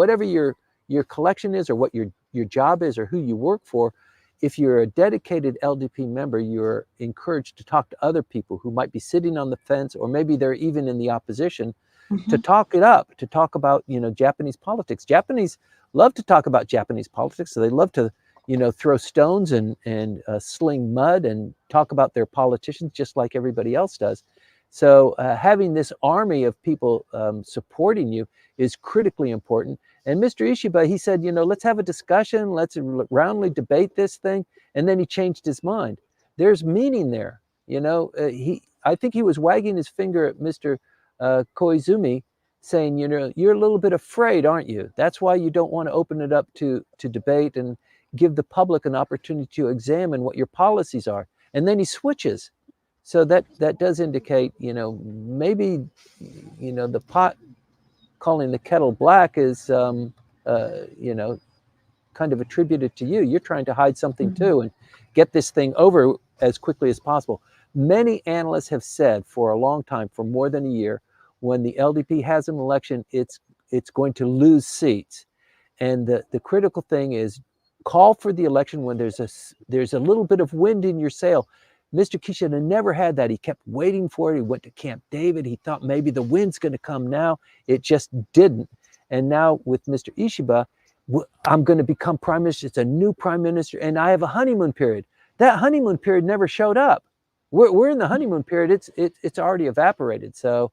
whatever your collection is, or what your job is, or who you work for, if you're a dedicated LDP member, you're encouraged to talk to other people who might be sitting on the fence, or maybe they're even in the opposition, to Mhm. talk it up, to talk about Japanese politics. Japanese love to talk about Japanese politics, so they love to throw stones and sling mud and talk about their politicians just like everybody else does. So having this army of people supporting you is critically important. And Mr. Ishiba, he said, let's have a discussion, let's roundly debate this thing, and then he changed his mind. There's meaning there. I think he was wagging his finger at Mr. Koizumi, saying, you're a little bit afraid, aren't you? That's why you don't want to open it up to debate and give the public an opportunity to examine what your policies are. And then he switches. So that does indicate, maybe, the pot calling the kettle black is, uh, you know, kind of attributed to you. You're trying to hide something Mhm. too and get this thing over as quickly as possible. Many analysts have said for a long time, for more than a year, when the LDP has an election, it's going to lose seats. And the critical thing is call for the election when there's a little bit of wind in your sail. Mr. Kishida never had that. He kept waiting for it. He went to Camp David. He thought maybe the wind's going to come now. It just didn't. And now with Mr. Ishiba, I'm going to become prime minister. It's a new prime minister, and I have a honeymoon period. That honeymoon period never showed up. We're in the honeymoon period. It's already evaporated. So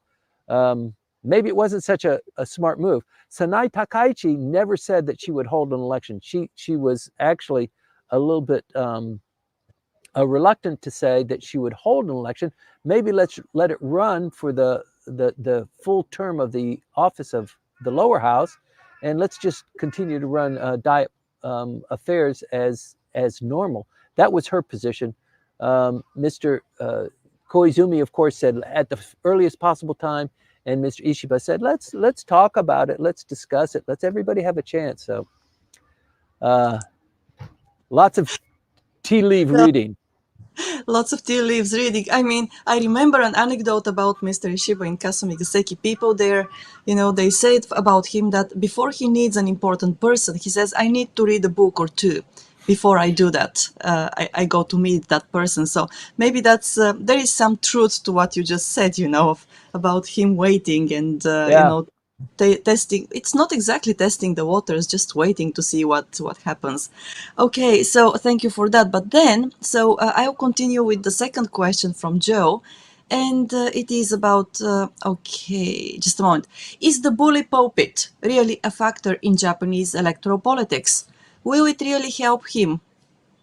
maybe it wasn't such a smart move. Sanai Takaichi never said that she would hold an election. She was actually a little bit reluctant to say that she would hold an election. Maybe let's let it run for the full term of the office of the lower house, and let's just continue to run diet affairs as normal. That was her position. Mr. Koizumi, of course, said at the earliest possible time, and Mr. Ishiba said, let's talk about it, let's discuss it, let's everybody have a chance. So uh, lots of tea leaf reading. Lots of tea leaves reading. I mean, I remember an anecdote about Mr. Ishiba in Kasumigaseki. People there, they said about him that before he needs an important person, he says, I need to read a book or two before I do that. I go to meet that person. So maybe there is some truth to what you just said, about him waiting and, Yeah. testing. It's not exactly testing the waters, just waiting to see what happens. Okay, so thank you for that. But then, so I'll continue with the second question from Joe, and it is about okay, just a moment. Is the bully pulpit really a factor in Japanese electoral politics? Will it really help him,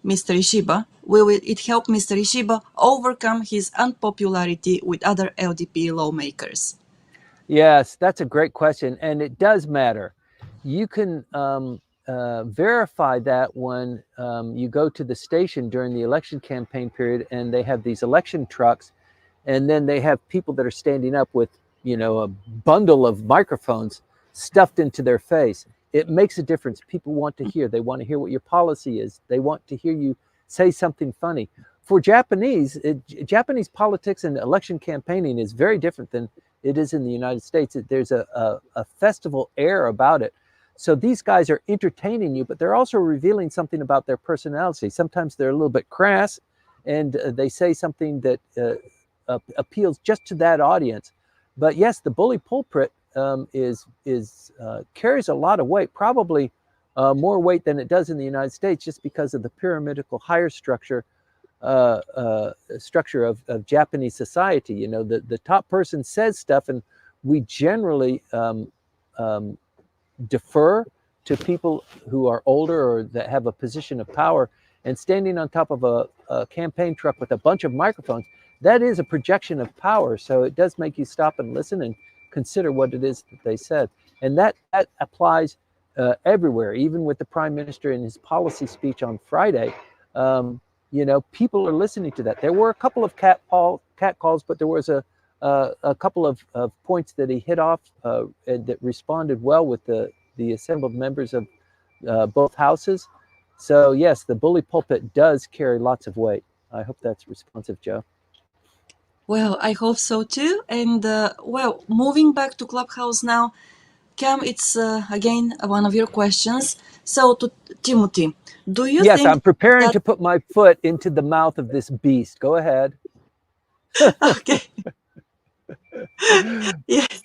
Mr. Ishiba? Will it help Mr. Ishiba overcome his unpopularity with other LDP lawmakers? Yes, that's a great question, and it does matter. You can verify that when you go to the station during the election campaign period, and they have these election trucks, and then they have people that are standing up with, a bundle of microphones stuffed into their face. It makes a difference. People want to hear. They want to hear what your policy is. They want to hear you say something funny. For Japanese politics and election campaigning is very different than it is in the United States. There's a festival air about it. So these guys are entertaining you, but they're also revealing something about their personality. Sometimes they're a little bit crass, and they say something that appeals just to that audience. But yes, the bully pulpit carries a lot of weight, probably more weight than it does in the United States, just because of the pyramidal higher structure of Japanese society. You know, the top person says stuff, and we generally defer to people who are older or that have a position of power. And standing on top of a campaign truck with a bunch of microphones, that is a projection of power. So it does make you stop and listen and consider what it is that they said. And that applies everywhere, even with the prime minister in his policy speech on Friday. You know, people are listening to that. There were a couple of cat calls, but there was a couple of points that he hit off that responded well with the assembled members of both houses. So yes, the bully pulpit does carry lots of weight. I hope that's responsive, Joe. Well, I hope so too. And well, moving back to Clubhouse now, Cam, it's again one of your questions. So to Timothy, do you Yes, think I'm preparing that... to put my foot into the mouth of this beast. Go ahead. Okay. Yes.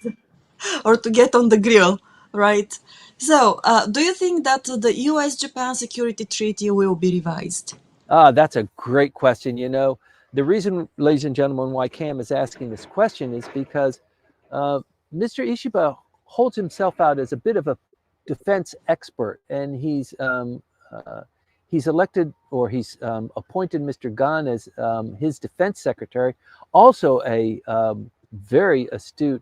Or to get on the grill, right? So, do you think that the U.S. Japan Security Treaty will be revised? That's a great question. You know, the reason, ladies and gentlemen, why Cam is asking this question is because Mr. Ishiba holds himself out as a bit of a defense expert, and he's elected, or he's appointed Mr. Gunn as his defense secretary, also a very astute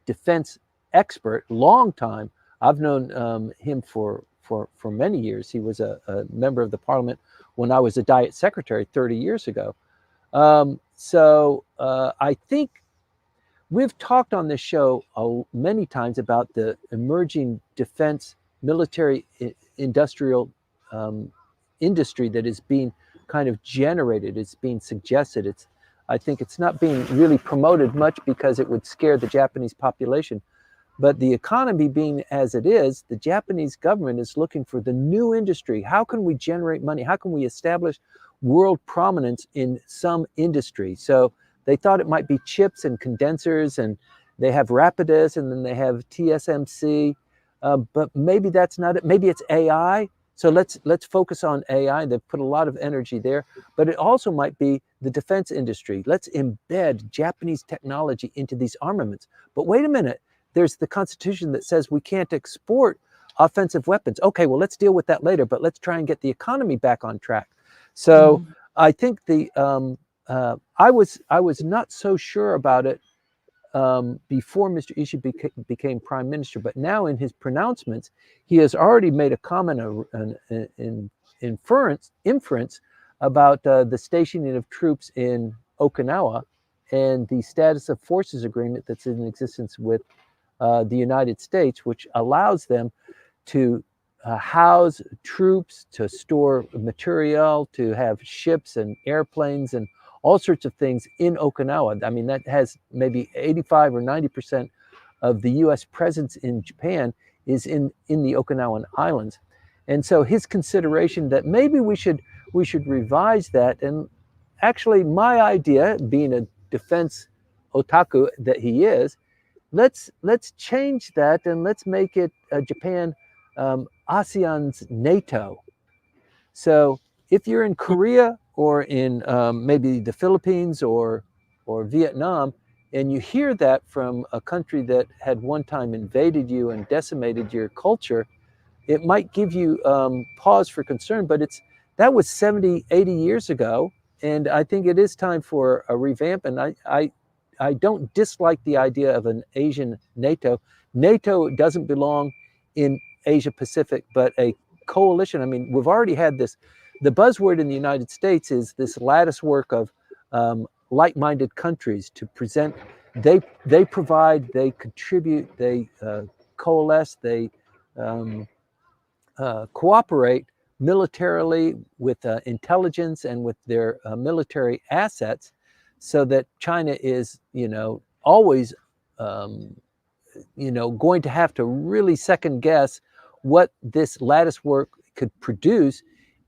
defense expert, long time. I've known him for many years. He was a member of the parliament when I was a Diet secretary 30 years ago. So I think we've talked on this show many times about the emerging defense military industrial industry that is being kind of generated. It's being suggested. I think it's not being really promoted much because it would scare the Japanese population. But the economy being as it is, the Japanese government is looking for the new industry. How can we generate money? How can we establish world prominence in some industry? So they thought it might be chips and condensers, and they have Rapidus, and then they have TSMC. But maybe that's not it. Maybe it's AI. So let's focus on AI. They've put a lot of energy there. But it also might be the defense industry. Let's embed Japanese technology into these armaments. But wait a minute. There's the Constitution that says we can't export offensive weapons. Okay, well, let's deal with that later, but let's try and get the economy back on track. So I think I was not so sure about it before Mr. Ishii became prime minister, but now in his pronouncements, he has already made a comment, an inference about the stationing of troops in Okinawa and the status of forces agreement that's in existence with the United States, which allows them to house troops, to store material, to have ships and airplanes and all sorts of things in Okinawa. I mean, that has maybe 85 or 90% of the U.S. presence in Japan is in the Okinawan Islands. And so his consideration that maybe we should revise that, and actually my idea, being a defense otaku that he is, let's change that and let's make it Japan ASEAN's NATO. So if you're in Korea or in maybe the Philippines or Vietnam, and you hear that from a country that had one time invaded you and decimated your culture, it might give you pause for concern. But that was 70, 80 years ago, and I think it is time for a revamp. And I don't dislike the idea of an Asian NATO. NATO doesn't belong in Asia Pacific, but a coalition. I mean, we've already had this. The buzzword in the United States is this lattice work of like-minded countries to present. They provide, they contribute, they coalesce, they cooperate militarily with intelligence and with their military assets, so that China is, always, going to have to really second guess what this lattice work could produce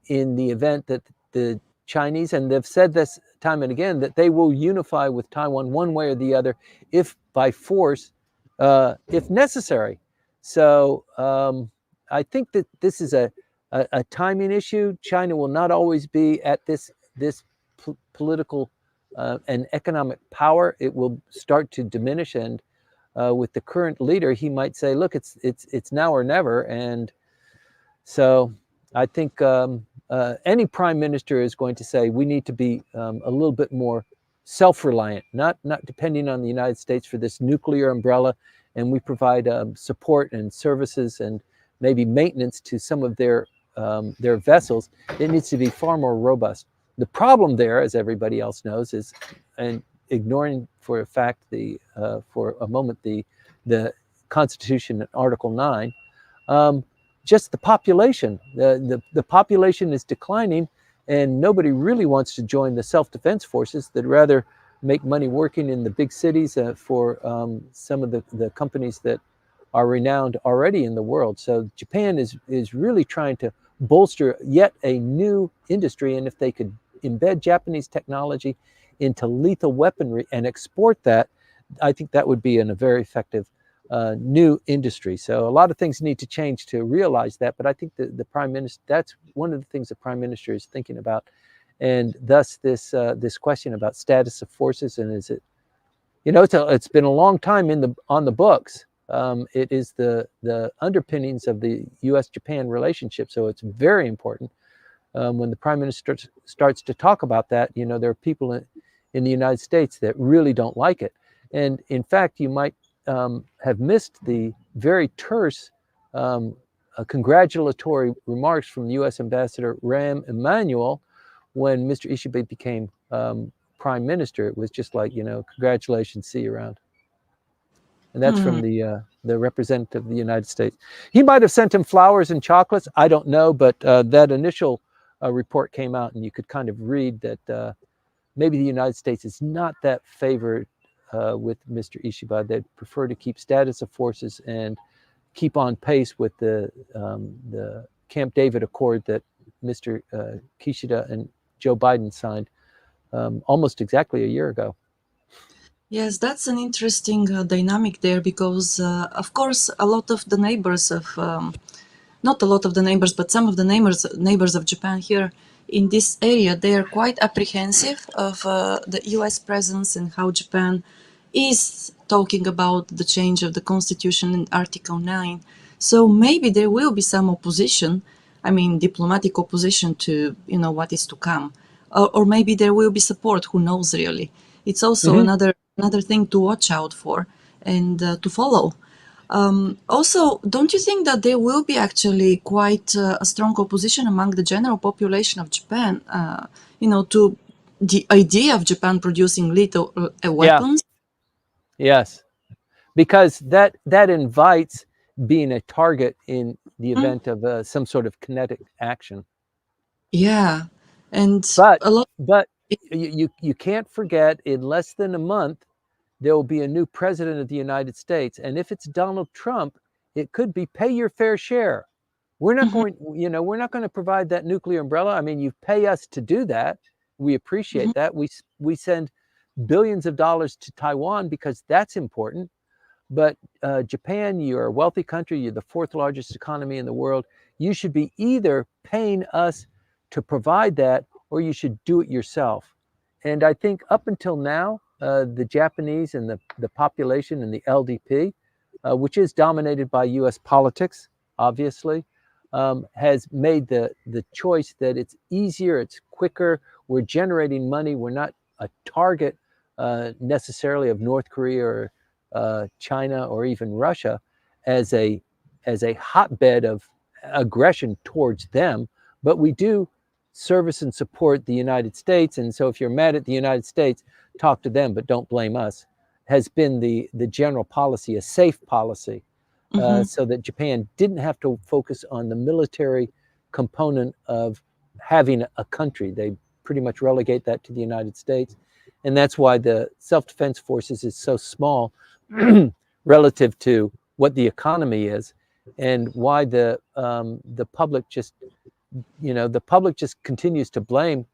in the event that the Chinese, and they've said this time and again, that they will unify with Taiwan one way or the other, if by force, if necessary. So I think that this is a timing issue. China will not always be at this political and economic power. It will start to diminish, and with the current leader, he might say, "Look, it's now or never." And so I think any prime minister is going to say we need to be a little bit more self-reliant, not depending on the United States for this nuclear umbrella, and we provide support and services and maybe maintenance to some of their vessels. It needs to be far more robust. The problem there, as everybody else knows, is, and ignoring for a fact for a moment the Constitution in Article 9, just the population. The population is declining, and nobody really wants to join the self-defense forces. They'd rather make money working in the big cities for some of the companies that are renowned already in the world. So Japan is really trying to bolster yet a new industry, and if they could embed Japanese technology into lethal weaponry and export that, I think that would be a very effective new industry. So a lot of things need to change to realize that, but I think the prime minister, that's one of the things the prime minister is thinking about, and thus this question about status of forces. And is it, it's been a long time on the books. It is the underpinnings of the U.S. Japan relationship, so it's very important. When the prime minister starts to talk about that, there are people in the United States that really don't like it. And in fact, you might have missed the very terse congratulatory remarks from U.S. Ambassador Rahm Emanuel when Mr. Ishiba became prime minister. It was just like, congratulations, see you around. And that's from the representative of the United States. He might have sent him flowers and chocolates. I don't know, but that initial report came out, and you could kind of read that maybe the United States is not that favored with Mr. Ishiba. They'd prefer to keep status of forces and keep on pace with the Camp David Accord that Mr. Kishida and Joe Biden signed almost exactly a year ago. Yes, that's an interesting dynamic there because, of course, a lot of the neighbors of, not a lot of the neighbors, but some of the neighbors of Japan here in this area, they are quite apprehensive of the U.S. presence and how Japan is talking about the change of the constitution in Article 9. So maybe there will be some opposition, I mean, diplomatic opposition to, what is to come. Or maybe there will be support, who knows really. It's also another thing to watch out for and to follow. Also, don't you think that there will be actually quite a strong opposition among the general population of Japan, to the idea of Japan producing lethal weapons? Yeah. Yes, because that invites being a target in the event of some sort of kinetic action. Yeah, and But a lot. you can't forget, in less than a month, there will be a new president of the United States, and if it's Donald Trump, it could be pay your fair share. We're not going, we're not going to provide that nuclear umbrella. I mean, you pay us to do that. We appreciate that. We send billions of dollars to Taiwan because that's important. But Japan, you're a wealthy country. You're the fourth largest economy in the world. You should be either paying us to provide that, or you should do it yourself. And I think up until now, the Japanese and the population and the LDP, which is dominated by U.S. politics, obviously, has made the choice that it's easier, it's quicker, we're generating money, we're not a target necessarily of North Korea or China or even Russia as a hotbed of aggression towards them, but we do service and support the United States. And so if you're mad at the United States, talk to them, but don't blame us, has been the general policy, a safe policy, so that Japan didn't have to focus on the military component of having a country. They pretty much relegate that to the United States. And that's why the self-defense forces is so small relative to what the economy is, and why the public just continues to blame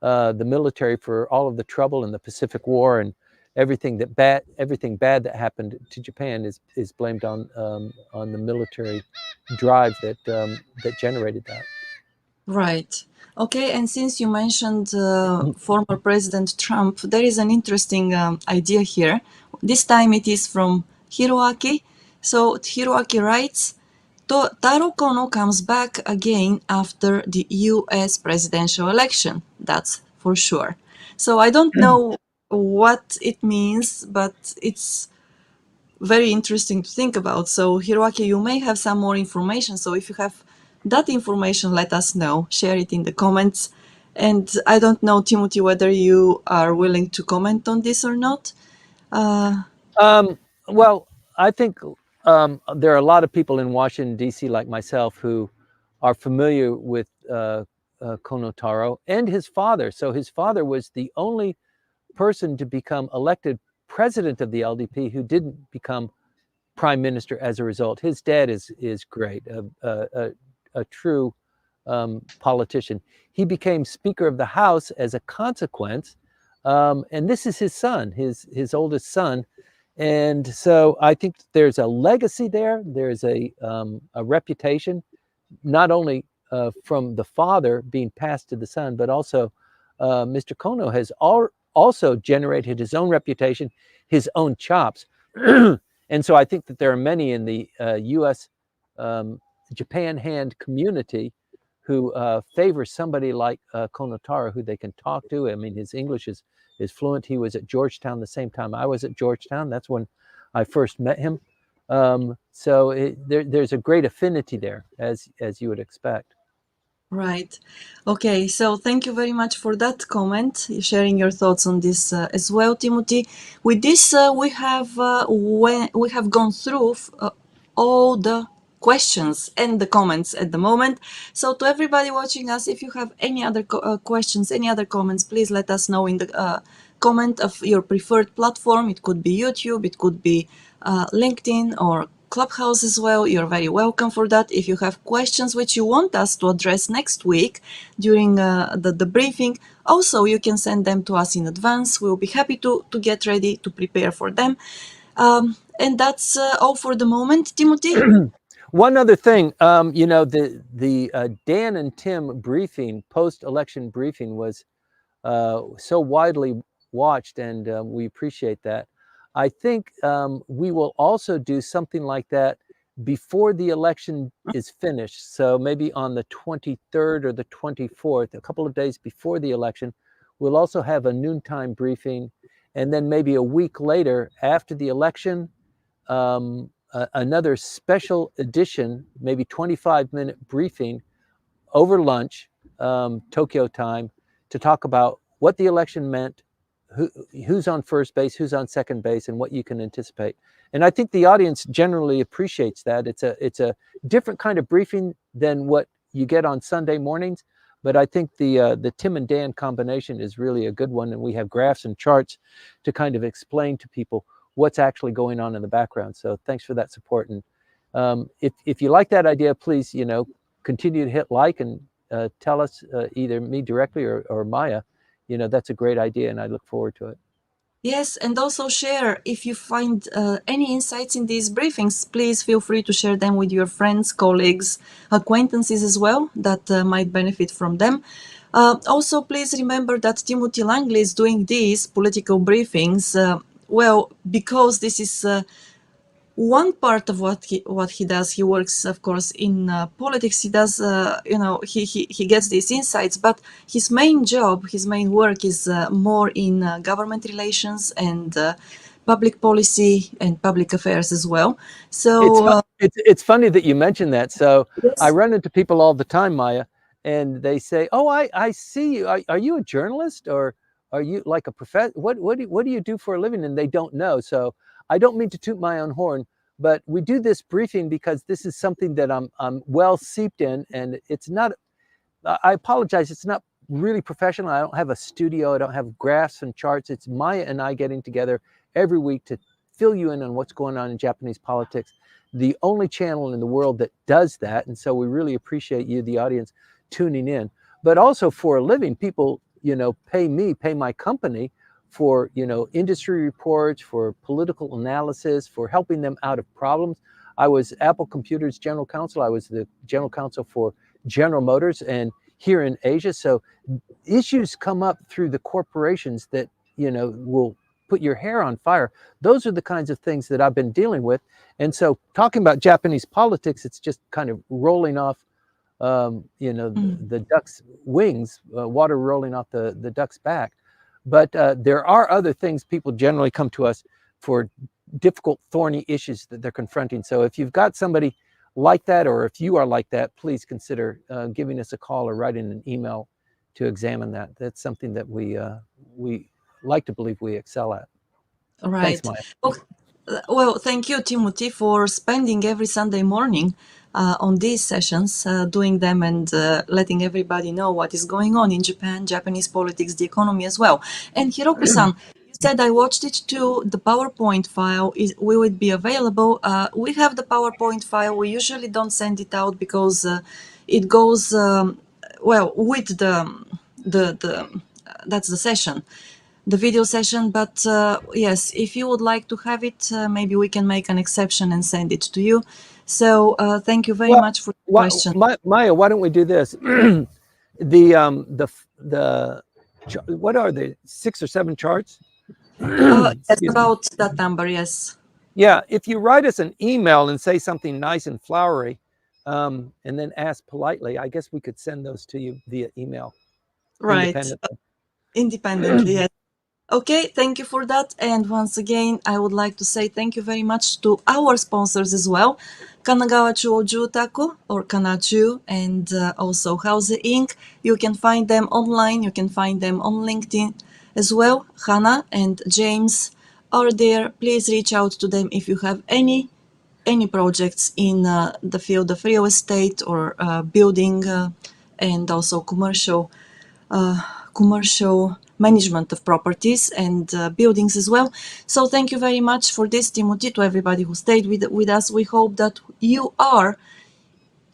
the military for all of the trouble in the Pacific War, and everything bad that happened to Japan is blamed on the military drive that generated that. Right. Okay, and since you mentioned former President Trump, there is an interesting idea here. This time it is from Hiroaki. So Hiroaki writes, Taro Kono comes back again after the U.S. presidential election. That's for sure. So I don't know what it means, but it's very interesting to think about. So, Hiroaki, you may have some more information. So, if you have that information, let us know. Share it in the comments. And I don't know, Timothy, whether you are willing to comment on this or not. Well, I think there are a lot of people in Washington, D.C., like myself, who are familiar with Kono Taro and his father. So his father was the only person to become elected president of the LDP who didn't become prime minister as a result. His dad is great, a true politician. He became Speaker of the House as a consequence, and this is his son, his oldest son. And so I think there's a legacy there. There's a reputation, not only from the father being passed to the son, but also Mr. Kono has also generated his own reputation, his own chops. And so I think that there are many in the U.S. Japan hand community who favor somebody like Kono Taro, who they can talk to. I mean, his English is fluent. He was at Georgetown the same time I was at Georgetown. That's when I first met him. So there's a great affinity there, as you would expect. Right. Okay. So thank you very much for that comment, sharing your thoughts on this as well, Timothy. With this, we have gone through all the questions and the comments at the moment. So to everybody watching us, if you have any other questions, any other comments, please let us know in the comment of your preferred platform. It could be YouTube, it could be LinkedIn or Clubhouse as well. You're very welcome for that. If you have questions which you want us to address next week during the briefing, also you can send them to us in advance. We'll be happy to get ready to prepare for them. And that's all for the moment, Timothy. One other thing, the Dan and Tim briefing, post-election briefing, was so widely watched, and we appreciate that. I think we will also do something like that before the election is finished. So maybe on the 23rd or the 24th, a couple of days before the election, we'll also have a noontime briefing. And then maybe a week later, after the election, another special edition, maybe 25-minute briefing over lunch, Tokyo time, to talk about what the election meant, who's on first base, who's on second base, and what you can anticipate. And I think the audience generally appreciates that. It's a different kind of briefing than what you get on Sunday mornings, but I think the Tim and Dan combination is really a good one, and we have graphs and charts to kind of explain to people what's actually going on in the background. So thanks for that support. And if you like that idea, please, continue to hit like and tell us, either me directly or Maya, that's a great idea, and I look forward to it. Yes, and also share if you find any insights in these briefings. Please feel free to share them with your friends, colleagues, acquaintances as well that might benefit from them. Also, please remember that Timothy Langley is doing these political briefings, because this is one part of what he does. He works, of course, in politics. He does, he gets these insights, but his main job, his main work is more in government relations and public policy and public affairs as well. So it's funny that you mentioned that. So I yes. run into people all the time, Maya, and they say, "Oh, I see you. Are you a journalist, or are you like a professor? What do you do for a living?" And they don't know. So I don't mean to toot my own horn, but we do this briefing because this is something that I'm well seeped in, and it's not. I apologize. It's not really professional. I don't have a studio. I don't have graphs and charts. It's Maya and I getting together every week to fill you in on what's going on in Japanese politics. The only channel in the world that does that. And so we really appreciate you, the audience, tuning in. But also for a living, people, pay my company for, industry reports, for political analysis, for helping them out of problems. I was Apple Computer's general counsel. I was the general counsel for General Motors and here in Asia. So issues come up through the corporations that, will put your hair on fire. Those are the kinds of things that I've been dealing with. And so talking about Japanese politics, it's just kind of rolling off, the duck's wings, water rolling off the duck's back. But there are other things people generally come to us for, difficult, thorny issues that they're confronting. So if you've got somebody like that, or if you are like that, please consider giving us a call or writing an email to examine that. That's something that we like to believe we excel at. Thanks, Right. Maya. Well, thank you, Timothy, for spending every Sunday morning on these sessions, doing them and letting everybody know what is going on in Japan, Japanese politics, the economy as well. And Hiroku-san, you said I watched it too. The PowerPoint file will it be available? We have the PowerPoint file. We usually don't send it out because it goes well with the that's the session, the video session. But yes, if you would like to have it, maybe we can make an exception and send it to you. So thank you very Well, much for the question. Maya, why don't we do this? The what are the 6 or 7 charts? Yes, Excuse me. about that number, yes. Yeah, if you write us an email and say something nice and flowery, and then ask politely, I guess we could send those to you via email Right. independently. Independently, yes. Okay, thank you for that. And once again, I would like to say thank you very much to our sponsors as well, Kanagawa Chuo Jutaku or Kanchu, and also Houze Inc. You can find them online. You can find them on LinkedIn as well. Hannah and James are there. Please reach out to them if you have any projects in the field of real estate or building and also commercial management of properties and buildings as well. So thank you very much for this, Timothy, to everybody who stayed with us. We hope that you are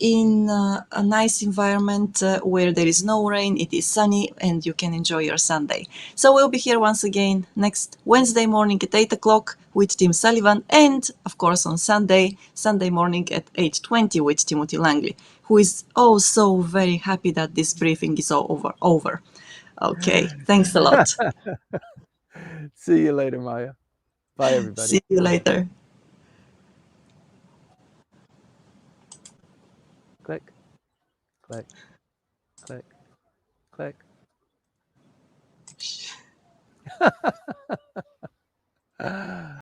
in a nice environment where there is no rain, it is sunny, and you can enjoy your Sunday. So we'll be here once again next Wednesday morning at 8 o'clock with Tim Sullivan, and of course on Sunday morning at 8:20 with Timothy Langley, who is also very happy that this briefing is all over. Okay, thanks a lot. See you later, Maya. Bye, everybody. See you later. Click, click, click, click.